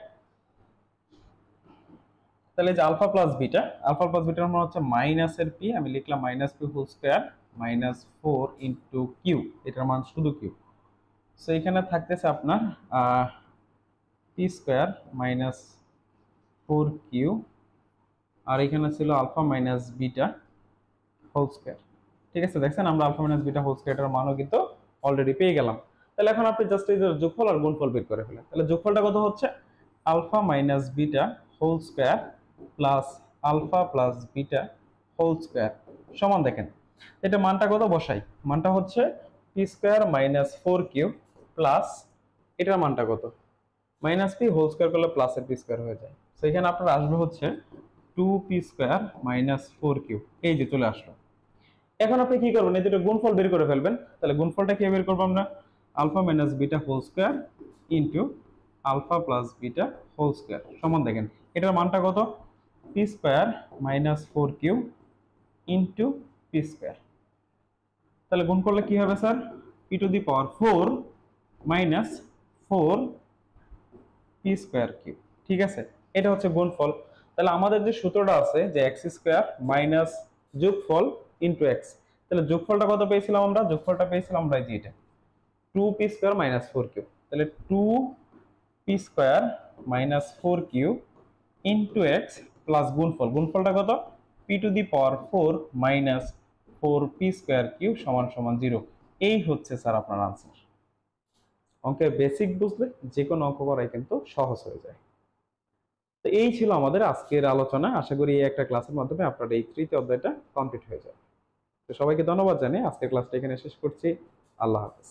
তাহলে যে alpha plus beta, alpha plus বিটার মানে হচ্ছে মাইনাসের পি, আমি লিখলাম minus P whole square minus 4 into Q, এটার মান শুধু কিউ। সো এখানে থাকতেছে আপনার পি স্কোয়ার মাইনাস 4q, আর এখানে ছিল alpha minus beta whole square. ঠিক আছে, দেখছেন আমরা আলফা মাইনাস বিটা হোল স্কোয়ারের মানও কিন্তু অলরেডি পেয়ে গেলাম। তাহলে এখন আপনি জাস্ট এই যে যোগফল আর গুণফল বের করে ফেলেন। তাহলে যোগফলটা কত হচ্ছে? Alpha minus beta whole square plus alpha plus beta whole square সমান, দেখেন এটা মানটা কত বসাই, মানটা হচ্ছে P square minus 4q plus এটার মানটা কত, মাইনাস পি হোল স্কোয়ার করলে প্লাসের পি স্কোয়ার হয়ে যায়। সেখানে আপনার আসবে হচ্ছে 2p স্কোয়ার মাইনাস 4q, এই যে চলে আসলো। এখন আপনি কি করবেন, এই দুটো গুণফল বের করে ফেলবেন। তাহলে গুণফলটা কি বের করবো আমরা? Alpha minus beta whole square into alpha plus beta whole square সমান, দেখেন এটার মানটা কত, P square minus 4q into P square. তাহলে গুণ করলে কি হবে sir? P to the power 4 minus 4 P square Q. ঠিক আছে, এটা হচ্ছে গুণফল। তাহলে আমাদের যে সূত্রটা আছে যে এক্স স্কোয়ার মাইনাস যোগফল ইন্টু এক্স, তাহলে যোগফলটা কত পেয়েছিলাম আমরা? যোগফলটা পেয়েছিলাম আমরা এই যে এটা 2p স্কোয়ার মাইনাস 4q। তাহলে 2p square minus 4q into X plus গুণফল, গুণফলটা কত? p to the power 4 minus 4p square Q সমান সমান 0। এই হচ্ছে স্যার আপনার আনসার। অঙ্কের বেসিক বুঝলে যে কোনো অঙ্ক করাই কিন্তু সহজ হয়ে যায়। তো এই ছিল আমাদের আজকের আলোচনা। আশা করি এই একটা ক্লাসের মাধ্যমে আপনার এই তৃতীয় অধ্যায়টা কমপ্লিট হয়ে যাবে। তো সবাইকে ধন্যবাদ জানিয়ে আজকের ক্লাসটা এখানে শেষ করছি। আল্লাহ হাফেজ।